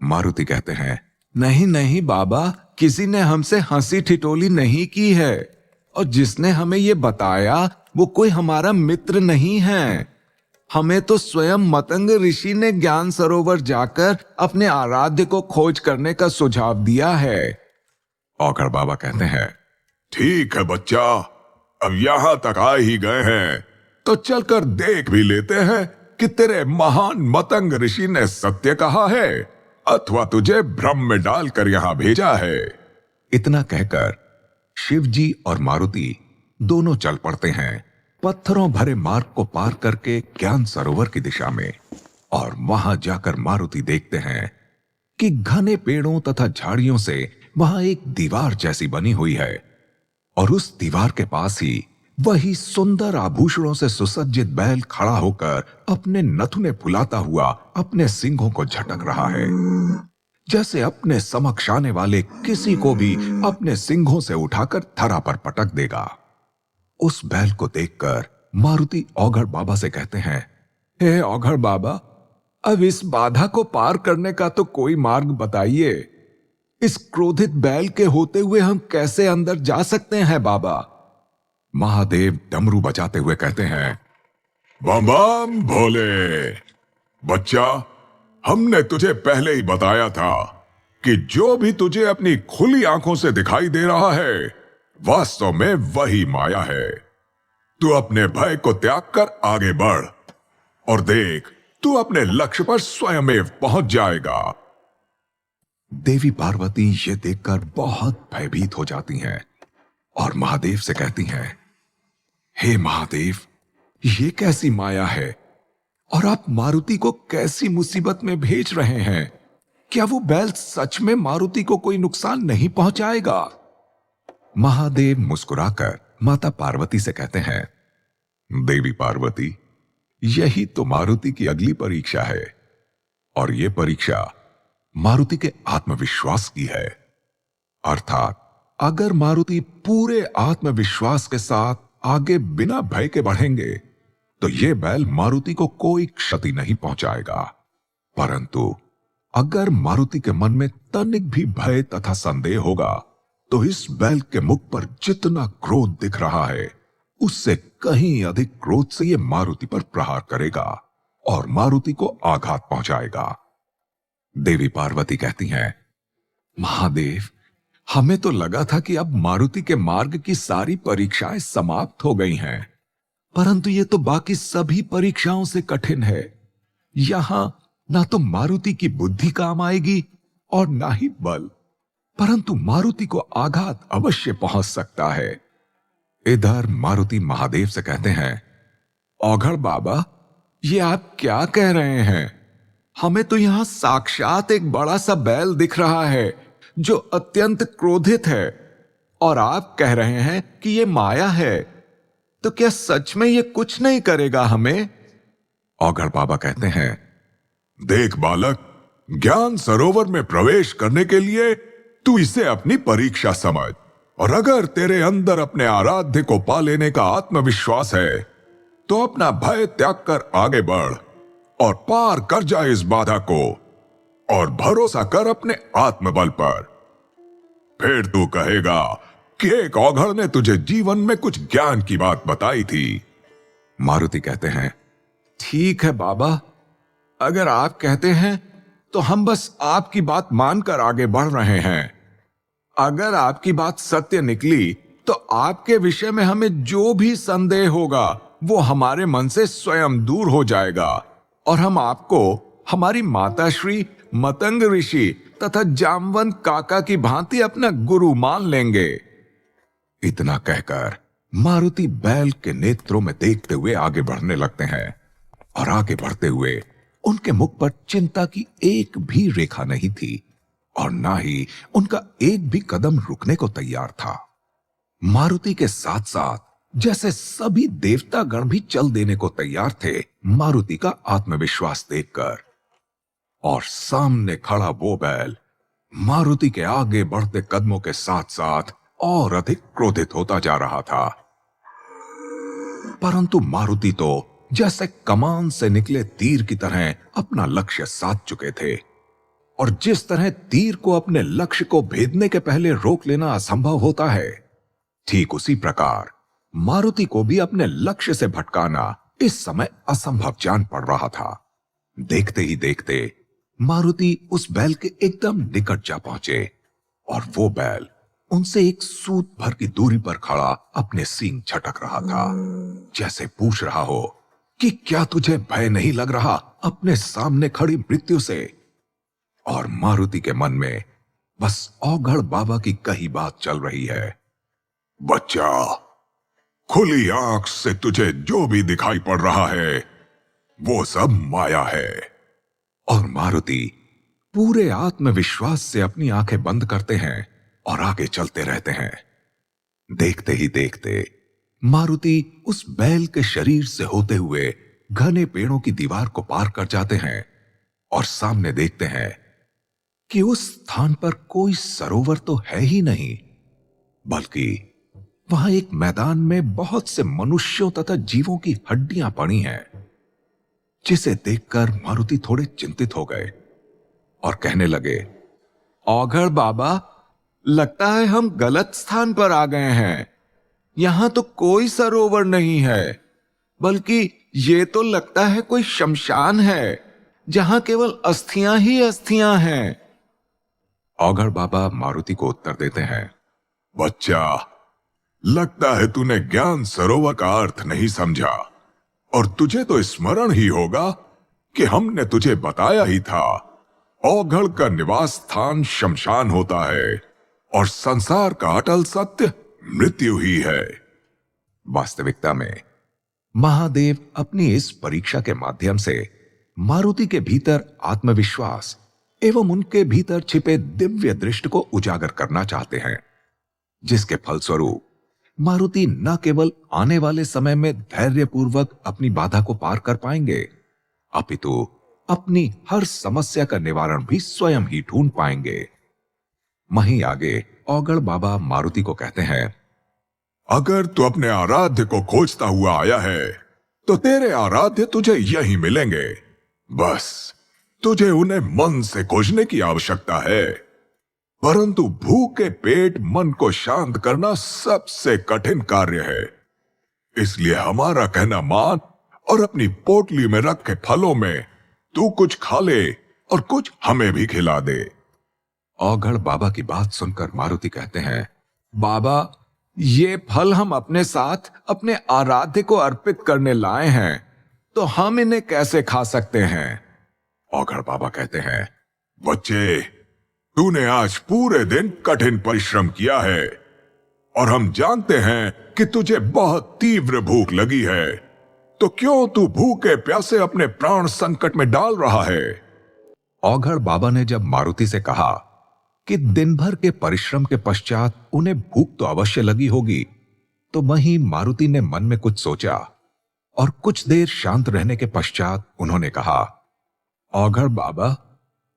मारुति कहते हैं, नहीं नहीं बाबा, किसी ने हमसे हंसी ठिठोली नहीं की है और जिसने हमें ये बताया वो कोई हमारा मित्र नहीं है। हमें तो स्वयं मतंग ऋषि ने ज्ञान सरोवर जाकर अपने आराध्य को खोज करने का सुझाव दिया है। औघड़ बाबा कहते हैं, ठीक है बच्चा, अब यहां तक आ ही गए हैं तो चलकर देख भी लेते हैं कि तेरे महान मतंग ऋषि ने सत्य कहा है अथवा तुझे भ्रम में डालकर यहां भेजा है। इतना कहकर शिव जी और मारुति दोनों चल पड़ते हैं पत्थरों भरे मार्ग को पार करके ज्ञान सरोवर की दिशा में। और वहां जाकर मारुति देखते हैं कि घने पेड़ों तथा झाड़ियों से वहां एक दीवार जैसी बनी हुई है और उस दीवार के पास ही वही सुंदर आभूषणों से सुसज्जित बैल खड़ा होकर अपने नथुने फुलाता हुआ अपने सींगों को झटक रहा है, जैसे अपने समक्ष आने वाले किसी को भी अपने सींगों से उठाकर थरा पर पटक देगा। उस बैल को देखकर मारुति औघड़ बाबा से कहते हैं, हे औघड़ बाबा, अब इस बाधा को पार करने का तो कोई मार्ग बताइए। इस क्रोधित बैल के होते हुए हम कैसे अंदर जा सकते हैं बाबा? महादेव डमरू बजाते हुए कहते हैं, बम बम भोले। बच्चा, हमने तुझे पहले ही बताया था कि जो भी तुझे अपनी खुली आंखों से दिखाई दे रहा है वास्तव में वही माया है। तू अपने भय को त्याग कर आगे बढ़ और देख, तू अपने लक्ष्य पर स्वयमेव पहुंच जाएगा। देवी पार्वती ये देखकर बहुत भयभीत हो जाती हैं और महादेव से कहती हैं, हे महादेव, ये कैसी माया है और आप मारुति को कैसी मुसीबत में भेज रहे हैं? क्या वो बैल सच में मारुति को कोई नुकसान नहीं पहुंचाएगा? महादेव मुस्कुराकर माता पार्वती से कहते हैं, देवी पार्वती, यही तो मारुति की अगली परीक्षा है और ये परीक्षा मारुति के आत्मविश्वास की है। अर्थात अगर मारुति पूरे आत्मविश्वास के साथ आगे बिना भय के बढ़ेंगे तो ये बैल मारुति को कोई क्षति नहीं पहुंचाएगा। परंतु अगर मारुति के मन में तनिक भी भय तथा संदेह होगा तो इस बैल के मुख पर जितना क्रोध दिख रहा है उससे कहीं अधिक क्रोध से ये मारुति पर प्रहार करेगा और मारुति को आघात पहुंचाएगा। देवी पार्वती कहती हैं, महादेव, हमें तो लगा था कि अब मारुति के मार्ग की सारी परीक्षाएं समाप्त हो गई हैं, परंतु ये तो बाकी सभी परीक्षाओं से कठिन है। यहां ना तो मारुति की बुद्धि काम आएगी और ना ही बल, परंतु मारुति को आघात अवश्य पहुंच सकता है। इधर मारुति महादेव से कहते हैं, औघड़ बाबा, ये आप क्या कह रहे हैं? हमें तो यहां साक्षात एक बड़ा सा बैल दिख रहा है जो अत्यंत क्रोधित है, और आप कह रहे हैं कि ये माया है, तो क्या सच में ये कुछ नहीं करेगा हमें? औघड़ बाबा कहते हैं, देख बालक, ज्ञान सरोवर में प्रवेश करने के लिए तू इसे अपनी परीक्षा समझ, और अगर तेरे अंदर अपने आराध्य को पा लेने का आत्मविश्वास है तो अपना भय त्याग कर आगे बढ़ और पार कर जा इस बाधा को, और भरोसा कर अपने आत्मबल पर। फिर तू कहेगा कि एक औघड़ ने तुझे जीवन में कुछ ज्ञान की बात बताई थी। मारुति कहते हैं, ठीक है बाबा, अगर आप कहते हैं तो हम बस आपकी बात मानकर आगे बढ़ रहे हैं। अगर आपकी बात सत्य निकली तो आपके विषय में हमें जो भी संदेह होगा वो हमारे मन से स्वयं दूर हो जाएगा, और हम आपको हमारी माताश्री मतंग ऋषि तथा जामवंत काका की भांति अपना गुरु मान लेंगे। इतना कहकर मारुति बैल के नेत्रों में देखते हुए आगे बढ़ने लगते हैं, और आगे बढ़ते हुए उनके मुख पर चिंता की एक भी रेखा नहीं थी, और ना ही उनका एक भी कदम रुकने को तैयार था। मारुति के साथ साथ जैसे सभी देवता गण भी चल देने को तैयार थे मारुति का आत्मविश्वास देखकर। और सामने खड़ा वो बैल मारुति के आगे बढ़ते कदमों के साथ साथ और अधिक क्रोधित होता जा रहा था। परंतु मारुति तो जैसे कमान से निकले तीर की तरह अपना लक्ष्य साध चुके थे, और जिस तरह तीर को अपने लक्ष्य को भेदने के पहले रोक लेना असंभव होता है, ठीक उसी प्रकार मारुति को भी अपने लक्ष्य से भटकाना इस समय असंभव जान पड़ रहा था। देखते ही देखते मारुति उस बैल के एकदम निकट जा पहुंचे, और वो बैल उनसे एक सूत भर की दूरी पर खड़ा अपने सींग झटक रहा था, जैसे पूछ रहा हो कि क्या तुझे भय नहीं लग रहा अपने सामने खड़ी मृत्यु से? और मारुति के मन में बस औघड़ बाबा की कही बात चल रही है, बच्चा, खुली आंख से तुझे जो भी दिखाई पड़ रहा है वो सब माया है। और मारुति पूरे आत्मविश्वास से अपनी आंखें बंद करते हैं और आगे चलते रहते हैं। देखते ही देखते मारुति उस बैल के शरीर से होते हुए घने पेड़ों की दीवार को पार कर जाते हैं, और सामने देखते हैं कि उस स्थान पर कोई सरोवर तो है ही नहीं, बल्कि वहां एक मैदान में बहुत से मनुष्यों तथा जीवों की हड्डियां पड़ी हैं, जिसे देखकर मारुति थोड़े चिंतित हो गए और कहने लगे, औघड़ बाबा, लगता है हम गलत स्थान पर आ गए हैं। यहां तो कोई सरोवर नहीं है, बल्कि ये तो लगता है कोई शमशान है जहां केवल अस्थियां ही अस्थियां हैं। औघड़ बाबा मारुति को उत्तर देते हैं, बच्चा, लगता है तूने ज्ञान सरोवर का अर्थ नहीं समझा, और तुझे तो स्मरण ही होगा कि हमने तुझे बताया ही था, औघड़ का निवास स्थान शमशान होता है और संसार का अटल सत्य मृत्यु ही है। वास्तविकता में महादेव अपनी इस परीक्षा के माध्यम से मारुति के भीतर आत्मविश्वास एवं उनके भीतर छिपे दिव्य दृष्टि को उजागर करना चाहते हैं, जिसके फलस्वरूप मारुति न केवल आने वाले समय में धैर्यपूर्वक अपनी बाधा को पार कर पाएंगे, अपितु अपनी हर समस्या का निवारण भी स्वयं ही ढूंढ पाएंगे। वहीं आगे औघड़ बाबा मारुति को कहते हैं, अगर तू अपने आराध्य को खोजता हुआ आया है तो तेरे आराध्य तुझे यहीं मिलेंगे। बस तुझे उन्हें मन से खोजने की आवश्यकता है। परंतु भूखे पेट मन को शांत करना सबसे कठिन कार्य है। इसलिए हमारा कहना मान और अपनी पोटली में रखे फलों में तू कुछ खा ले और कुछ हमें भी खिला दे। औघड़ बाबा की बात सुनकर मारुति कहते हैं, बाबा, ये फल हम अपने साथ अपने आराध्य को अर्पित करने लाए हैं, तो हम इन्हें कैसे खा सकते हैं? औघड़ बाबा कहते हैं, बच्चे, तूने आज पूरे दिन कठिन परिश्रम किया है और हम जानते हैं कि तुझे बहुत तीव्र भूख लगी है, तो क्यों तू भूखे प्यासे अपने प्राण संकट में डाल रहा है? औघड़ बाबा ने जब मारुति से कहा कि दिन भर के परिश्रम के पश्चात उन्हें भूख तो अवश्य लगी होगी, तो वहीं मारुति ने मन में कुछ सोचा और कुछ देर शांत रहने के पश्चात उन्होंने कहा, औघड़ बाबा,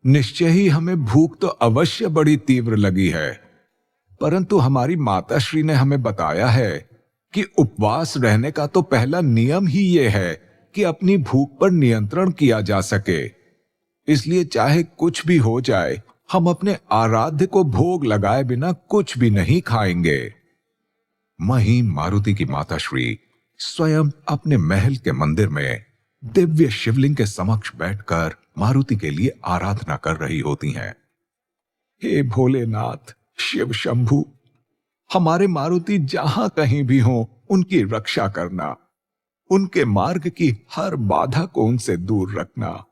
निश्चय ही हमें भूख तो अवश्य बड़ी तीव्र लगी है, परंतु हमारी माताश्री ने हमें बताया है कि उपवास रहने का तो पहला नियम ही यह है कि अपनी भूख पर नियंत्रण किया जा सके। इसलिए चाहे कुछ भी हो जाए, हम अपने आराध्य को भोग लगाए बिना कुछ भी नहीं खाएंगे। वहीं मारुति की माताश्री स्वयं अपने महल के मंदिर में दिव्य शिवलिंग के समक्ष बैठकर मारुति के लिए आराधना कर रही होती हैं। हे भोलेनाथ, शिव शंभु, हमारे मारुति जहां कहीं भी हो उनकी रक्षा करना, उनके मार्ग की हर बाधा को उनसे दूर रखना।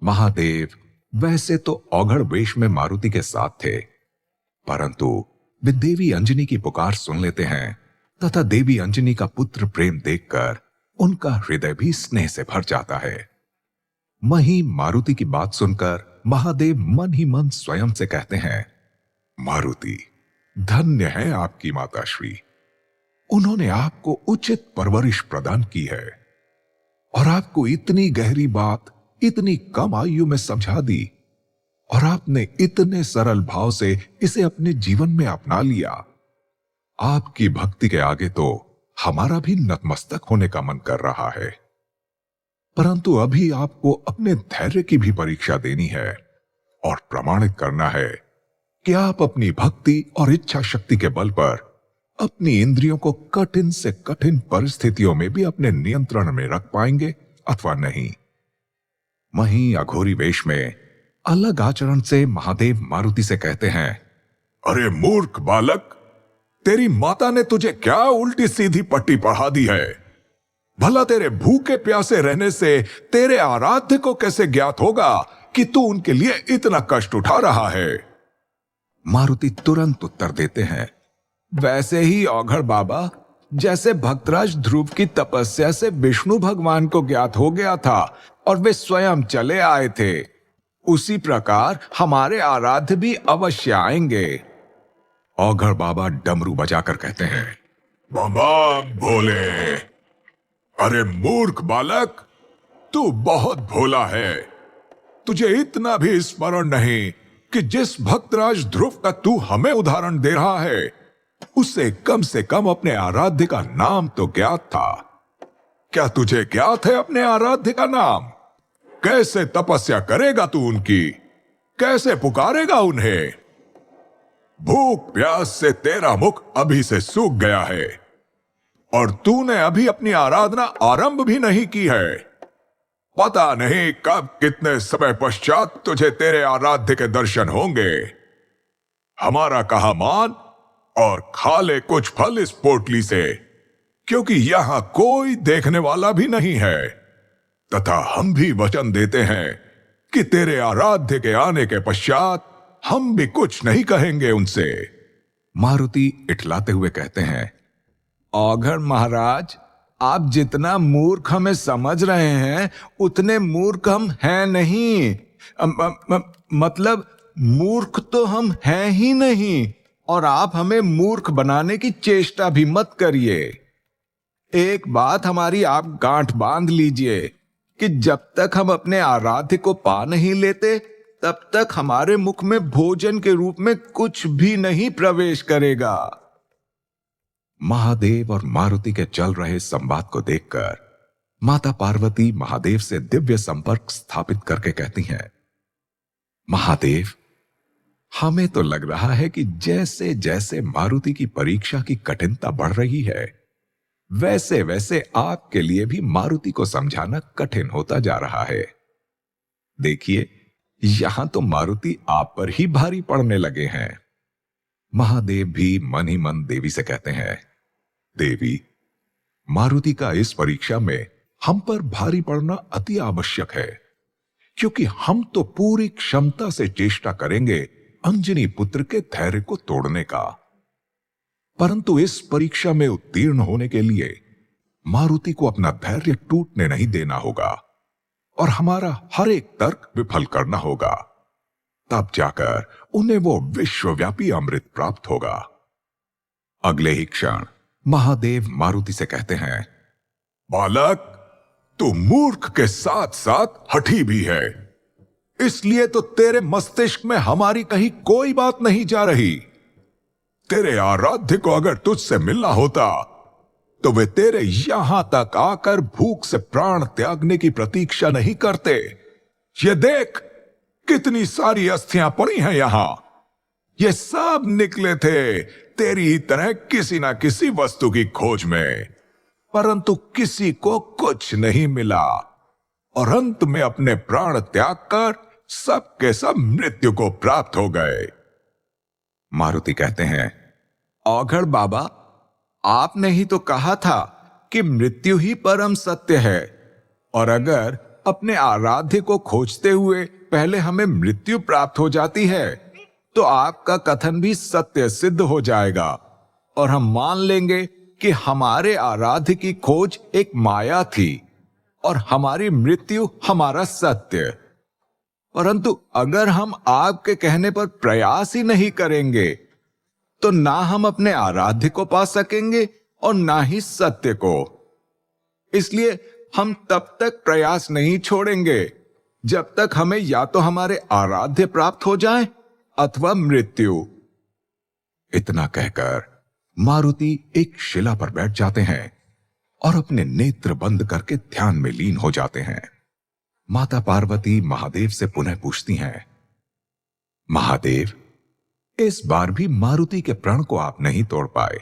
महादेव वैसे तो औघड़ वेश में मारुति के साथ थे, परंतु वे देवी अंजनी की पुकार सुन लेते हैं तथा देवी अंजनी का पुत्र प्रेम देखकर उनका हृदय भी स्नेह से भर जाता है। वहीं मारुति की बात सुनकर महादेव मन ही मन स्वयं से कहते हैं, मारुति, धन्य है आपकी माताश्री, उन्होंने आपको उचित परवरिश प्रदान की है और आपको इतनी गहरी बात इतनी कम आयु में समझा दी और आपने इतने सरल भाव से इसे अपने जीवन में अपना लिया। आपकी भक्ति के आगे तो हमारा भी नतमस्तक होने का मन कर रहा है, परंतु अभी आपको अपने धैर्य की भी परीक्षा देनी है और प्रमाणित करना है कि आप अपनी भक्ति और इच्छा शक्ति के बल पर अपनी इंद्रियों को कठिन से कठिन परिस्थितियों में भी अपने नियंत्रण में रख पाएंगे अथवा नहीं। वहीं अघोरी वेश में अलग आचरण से महादेव मारुति से कहते हैं, अरे मूर्ख बालक, तेरी माता ने तुझे क्या उल्टी सीधी पट्टी पढ़ा दी है? भला तेरे भूखे प्यासे रहने से तेरे आराध्य को कैसे ज्ञात होगा कि तू उनके लिए इतना कष्ट उठा रहा है? मारुति तुरंत उत्तर देते हैं, वैसे ही औघड़ बाबा, जैसे भक्तराज ध्रुव की तपस्या से विष्णु भगवान को ज्ञात हो गया था और वे स्वयं चले आए थे, उसी प्रकार हमारे आराध्य भी अवश्य आएंगे। औघड़ बाबा डमरू बजाकर कहते हैं, बाबा भोले, अरे मूर्ख बालक, तू बहुत भोला है। तुझे इतना भी स्मरण नहीं कि जिस भक्तराज ध्रुव का तू हमें उदाहरण दे रहा है, उसे कम से कम अपने आराध्य का नाम तो ज्ञात था। क्या तुझे ज्ञात है अपने आराध्य का नाम? कैसे तपस्या करेगा तू उनकी? कैसे पुकारेगा उन्हें? भूख प्यास से तेरा मुख अभी से सूख गया है और तूने अभी अपनी आराधना आरंभ भी नहीं की है। पता नहीं कब कितने समय पश्चात तुझे तेरे आराध्य के दर्शन होंगे। हमारा कहा मान और खा ले कुछ फल इस पोटली से, क्योंकि यहां कोई देखने वाला भी नहीं है, तथा हम भी वचन देते हैं कि तेरे आराध्य के आने के पश्चात हम भी कुछ नहीं कहेंगे उनसे। मारुति इठलाते हुए कहते हैं, औघड़ महाराज, आप जितना मूर्ख हमें समझ रहे हैं उतने मूर्ख हम हैं नहीं। मतलब मूर्ख तो हम हैं ही नहीं, और आप हमें मूर्ख बनाने की चेष्टा भी मत करिए। एक बात हमारी आप गांठ बांध लीजिए कि जब तक हम अपने आराध्य को पा नहीं लेते, तब तक हमारे मुख में भोजन के रूप में कुछ भी नहीं प्रवेश करेगा। महादेव और मारुति के चल रहे संवाद को देखकर माता पार्वती महादेव से दिव्य संपर्क स्थापित करके कहती हैं, महादेव, हमें तो लग रहा है कि जैसे जैसे मारुति की परीक्षा की कठिनता बढ़ रही है, वैसे वैसे आपके लिए भी मारुति को समझाना कठिन होता जा रहा है। देखिए, यहां तो मारुति आप पर ही भारी पड़ने लगे हैं। महादेव भी मन ही मन देवी से कहते हैं, देवी, मारुति का इस परीक्षा में हम पर भारी पड़ना अति आवश्यक है, क्योंकि हम तो पूरी क्षमता से चेष्टा करेंगे अंजनी पुत्र के धैर्य को तोड़ने का। परंतु इस परीक्षा में उत्तीर्ण होने के लिए मारुति को अपना धैर्य टूटने नहीं देना होगा और हमारा हर एक तर्क विफल करना होगा। तब जाकर उन्हें वो विश्वव्यापी अमृत प्राप्त होगा। अगले ही क्षण महादेव मारुति से कहते हैं, बालक, तू मूर्ख के साथ साथ हठी भी है, इसलिए तो तेरे मस्तिष्क में हमारी कहीं कोई बात नहीं जा रही। तेरे आराध्य को अगर तुझसे मिलना होता तो वे तेरे यहां तक आकर भूख से प्राण त्यागने की प्रतीक्षा नहीं करते। ये देख, कितनी सारी अस्थियां पड़ी हैं यहां। ये सब निकले थे तेरी तरह किसी ना किसी वस्तु की खोज में, परंतु किसी को कुछ नहीं मिला और अंत में अपने प्राण त्याग कर सब के सब मृत्यु को प्राप्त हो गए। मारुति कहते हैं, औघड़ बाबा, आपने ही तो कहा था कि मृत्यु ही परम सत्य है, और अगर अपने आराध्य को खोजते हुए पहले हमें मृत्यु प्राप्त हो जाती है तो आपका कथन भी सत्य सिद्ध हो जाएगा और हम मान लेंगे कि हमारे आराध्य की खोज एक माया थी और हमारी मृत्यु हमारा सत्य। परंतु अगर हम आपके कहने पर प्रयास ही नहीं करेंगे तो ना हम अपने आराध्य को पा सकेंगे और ना ही सत्य को। इसलिए हम तब तक प्रयास नहीं छोड़ेंगे जब तक हमें या तो हमारे आराध्य प्राप्त हो जाए अथवा मृत्यु। इतना कहकर मारुति एक शिला पर बैठ जाते हैं और अपने नेत्र बंद करके ध्यान में लीन हो जाते हैं। माता पार्वती महादेव से पुनः पूछती हैं, महादेव, इस बार भी मारुति के प्रण को आप नहीं तोड़ पाए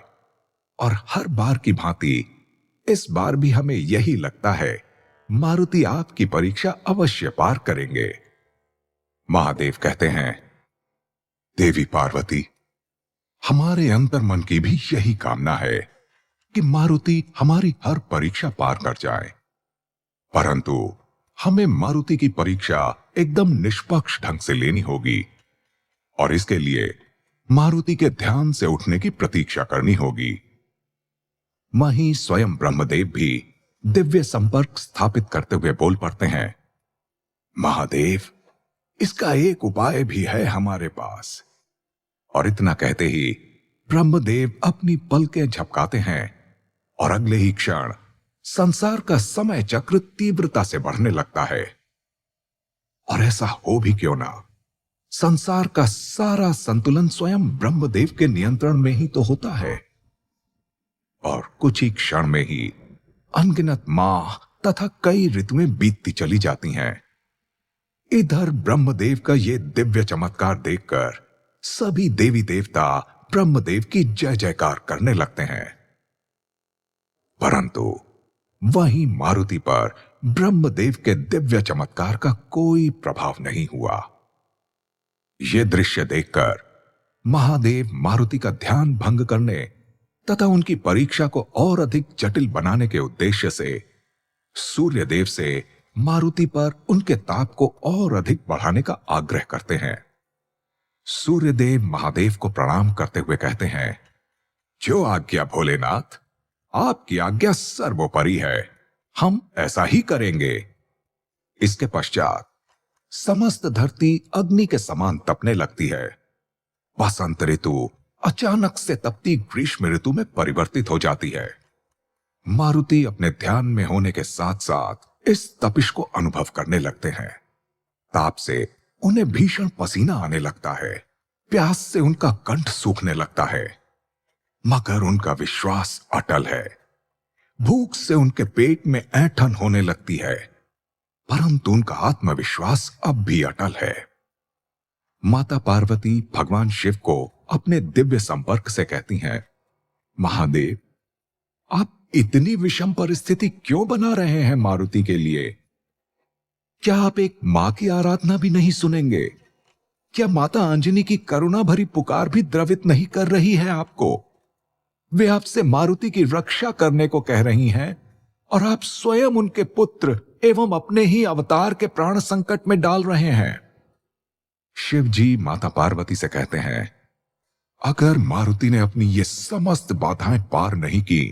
और हर बार की भांति इस बार भी हमें यही लगता है मारुति आपकी परीक्षा अवश्य पार करेंगे। महादेव कहते हैं, देवी पार्वती, हमारे अंतर मन की भी यही कामना है कि मारुति हमारी हर परीक्षा पार कर जाए, परंतु हमें मारुति की परीक्षा एकदम निष्पक्ष ढंग से लेनी होगी और इसके लिए मारुति के ध्यान से उठने की प्रतीक्षा करनी होगी। वहीं स्वयं ब्रह्मदेव भी दिव्य संपर्क स्थापित करते हुए बोल पड़ते हैं, महादेव, इसका एक उपाय भी है हमारे पास। और इतना कहते ही ब्रह्मदेव अपनी पलकें झपकाते हैं और अगले ही क्षण संसार का समय चक्र तीव्रता से बढ़ने लगता है। और ऐसा हो भी क्यों ना, संसार का सारा संतुलन स्वयं ब्रह्मदेव के नियंत्रण में ही तो होता है। और कुछ ही क्षण में ही अनगिनत माह तथा कई ऋतुएं बीतती चली जाती हैं। इधर ब्रह्मदेव का ये दिव्य चमत्कार देखकर सभी देवी देवता ब्रह्मदेव की जय जयकार करने लगते हैं, परंतु वहीं मारुति पर ब्रह्मदेव के दिव्य चमत्कार का कोई प्रभाव नहीं हुआ। यह दृश्य देखकर महादेव मारुति का ध्यान भंग करने तथा उनकी परीक्षा को और अधिक जटिल बनाने के उद्देश्य से सूर्यदेव से मारुति पर उनके ताप को और अधिक बढ़ाने का आग्रह करते हैं। सूर्यदेव महादेव को प्रणाम करते हुए कहते हैं, जो आज्ञा भोलेनाथ, आपकी आज्ञा सर्वोपरि है, हम ऐसा ही करेंगे। इसके पश्चात समस्त धरती अग्नि के समान तपने लगती है। बसंत ऋतु अचानक से तपती ग्रीष्म ऋतु में परिवर्तित हो जाती है। मारुति अपने ध्यान में होने के साथ साथ इस तपिश को अनुभव करने लगते हैं। ताप से उन्हें भीषण पसीना आने लगता है, प्यास से उनका कंठ सूखने लगता है, मगर उनका विश्वास अटल है। भूख से उनके पेट में ऐंठन होने लगती है, परंतु उनका आत्मविश्वास अब भी अटल है। माता पार्वती भगवान शिव को अपने दिव्य संपर्क से कहती हैं, महादेव, आप इतनी विषम परिस्थिति क्यों बना रहे हैं मारुति के लिए? क्या आप एक मां की आराधना भी नहीं सुनेंगे? क्या माता अंजनी की करुणा भरी पुकार भी द्रवित नहीं कर रही है आपको? वे आपसे मारुति की रक्षा करने को कह रही हैं और आप स्वयं उनके पुत्र एवं अपने ही अवतार के प्राण संकट में डाल रहे हैं। शिव जी माता पार्वती से कहते हैं, अगर मारुति ने अपनी ये समस्त बाधाएं पार नहीं की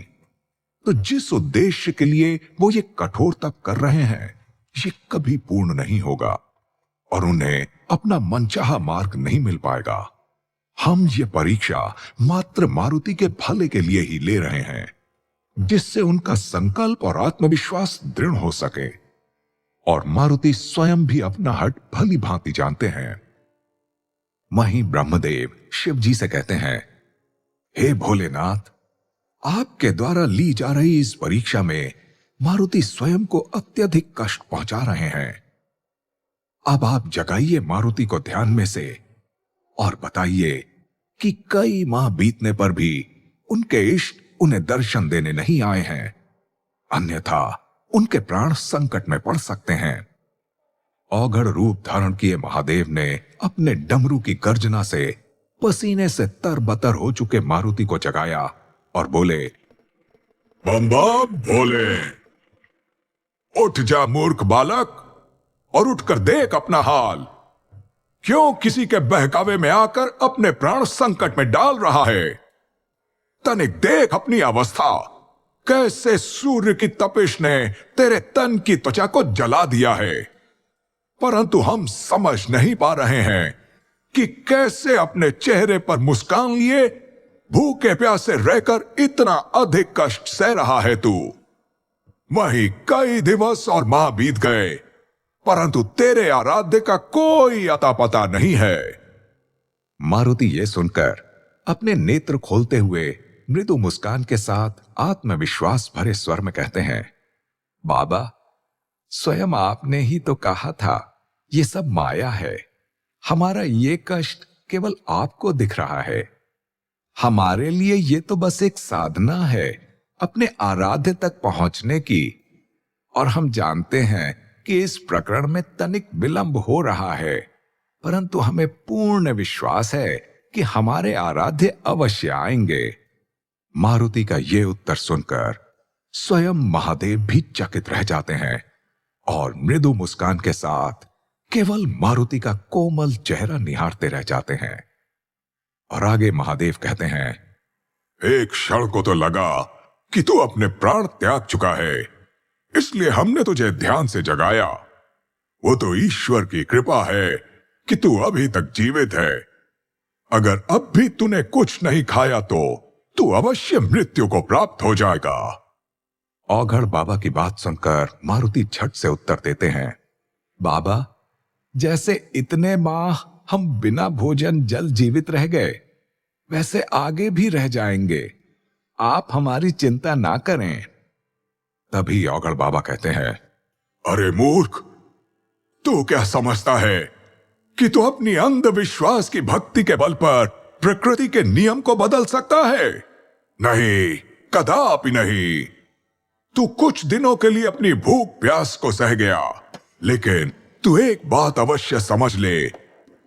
तो जिस उद्देश्य के लिए वो ये कठोर तप कर रहे हैं ये कभी पूर्ण नहीं होगा और उन्हें अपना मनचाहा मार्ग नहीं मिल पाएगा। हम ये परीक्षा मात्र मारुति के भले के लिए ही ले रहे हैं, जिससे उनका संकल्प और आत्मविश्वास दृढ़ हो सके। और मारुति स्वयं भी अपना हट भली भांति जानते हैं। वहीं ब्रह्मदेव शिव जी से कहते हैं, हे भोलेनाथ, आपके द्वारा ली जा रही इस परीक्षा में मारुति स्वयं को अत्यधिक कष्ट पहुंचा रहे हैं। अब आप जगाइए मारुति को ध्यान में से और बताइए कि कई माह बीतने पर भी उनके इष्ट उन्हें दर्शन देने नहीं आए हैं, अन्यथा उनके प्राण संकट में पड़ सकते हैं। औघड़ रूप धारण किए महादेव ने अपने डमरू की गर्जना से पसीने से तरबतर हो चुके मारुति को जगाया और बोले, बम बम भोले, उठ जा मूर्ख बालक और उठकर देख अपना हाल। क्यों किसी के बहकावे में आकर अपने प्राण संकट में डाल रहा है? तनिक देख अपनी अवस्था, कैसे सूर्य की तपिश ने तेरे तन की त्वचा को जला दिया है। परंतु हम समझ नहीं पा रहे हैं कि कैसे अपने चेहरे पर मुस्कान लिए भूखे प्यासे रहकर इतना अधिक कष्ट सह रहा है तू। वहीं कई दिवस और माह बीत गए, परंतु तेरे आराध्य का कोई अता पता नहीं है। मारुति ये सुनकर अपने नेत्र खोलते हुए मृदु मुस्कान के साथ आत्मविश्वास भरे स्वर में कहते हैं, बाबा, स्वयं आपने ही तो कहा था ये सब माया है। हमारा ये कष्ट केवल आपको दिख रहा है। हमारे लिए ये तो बस एक साधना है अपने आराध्य तक पहुंचने की, और हम जानते हैं कि इस प्रकरण में तनिक विलंब हो रहा है, परंतु हमें पूर्ण विश्वास है कि हमारे आराध्य अवश्य आएंगे। मारुति का ये उत्तर सुनकर स्वयं महादेव भी चकित रह जाते हैं और मृदु मुस्कान के साथ केवल मारुति का कोमल चेहरा निहारते रह जाते हैं। और आगे महादेव कहते हैं, एक क्षण को तो लगा कि तू अपने प्राण त्याग चुका है, इसलिए हमने तुझे ध्यान से जगाया। वो तो ईश्वर की कृपा है कि तू अभी तक जीवित है। अगर अब भी तूने कुछ नहीं खाया तो तू अवश्य मृत्यु को प्राप्त हो जाएगा। औघड़ बाबा की बात सुनकर मारुति झट से उत्तर देते हैं, बाबा, जैसे इतने माह हम बिना भोजन जल जीवित रह गए, वैसे आगे भी रह जाएंगे। आप हमारी चिंता ना करें। तभी औघड़ बाबा कहते हैं, अरे मूर्ख, तू क्या समझता है कि तू अपनी अंधविश्वास की भक्ति के बल पर प्रकृति के नियम को बदल सकता है? नहीं, कदापि नहीं। तू कुछ दिनों के लिए अपनी भूख प्यास को सह गया, लेकिन तू एक बात अवश्य समझ ले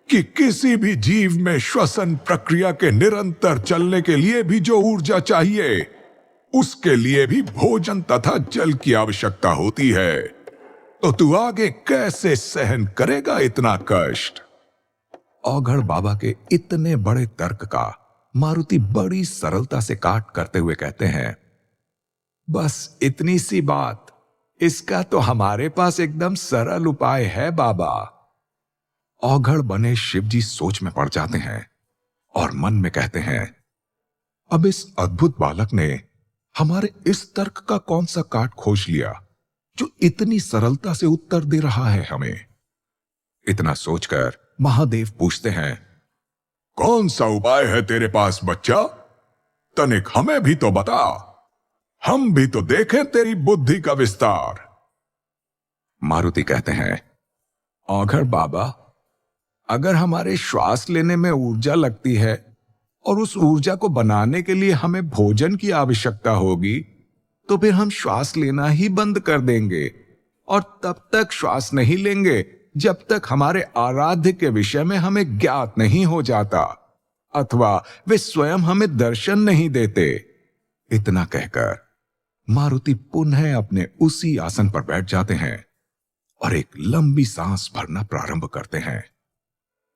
कि किसी भी जीव में श्वसन प्रक्रिया के निरंतर चलने के लिए भी जो ऊर्जा चाहिए, उसके लिए भी भोजन तथा जल की आवश्यकता होती है। तो तू आगे कैसे सहन करेगा इतना कष्ट? औघड़ बाबा के इतने बड़े तर्क का मारुति बड़ी सरलता से काट करते हुए कहते हैं, बस इतनी सी बात, इसका तो हमारे पास एकदम सरल उपाय है बाबा। औघड़ बने शिवजी सोच में पड़ जाते हैं और मन में कहते हैं, अब इस अद्भुत बालक ने हमारे इस तर्क का कौन सा काट खोज लिया जो इतनी सरलता से उत्तर दे रहा है हमें। इतना सोचकर महादेव पूछते हैं, कौन सा उपाय है तेरे पास बच्चा? तनिक हमें भी तो बता। हम भी तो देखें तेरी बुद्धि का विस्तार। मारुति कहते हैं, औघड़ बाबा, अगर हमारे श्वास लेने में ऊर्जा लगती है और उस ऊर्जा को बनाने के लिए हमें भोजन की आवश्यकता होगी, तो फिर हम श्वास लेना ही बंद कर देंगे और तब तक श्वास नहीं लेंगे जब तक हमारे आराध्य के विषय में हमें ज्ञात नहीं हो जाता अथवा वे स्वयं हमें दर्शन नहीं देते। इतना कहकर मारुति पुनः अपने उसी आसन पर बैठ जाते हैं और एक लंबी सांस भरना प्रारंभ करते हैं।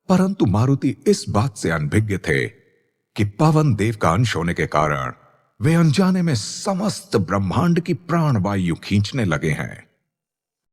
परंतु मारुति इस बात से अनभिज्ञ थे कि पवन देव का अंश होने के कारण वे अनजाने में समस्त ब्रह्मांड की प्राणवायु खींचने लगे हैं।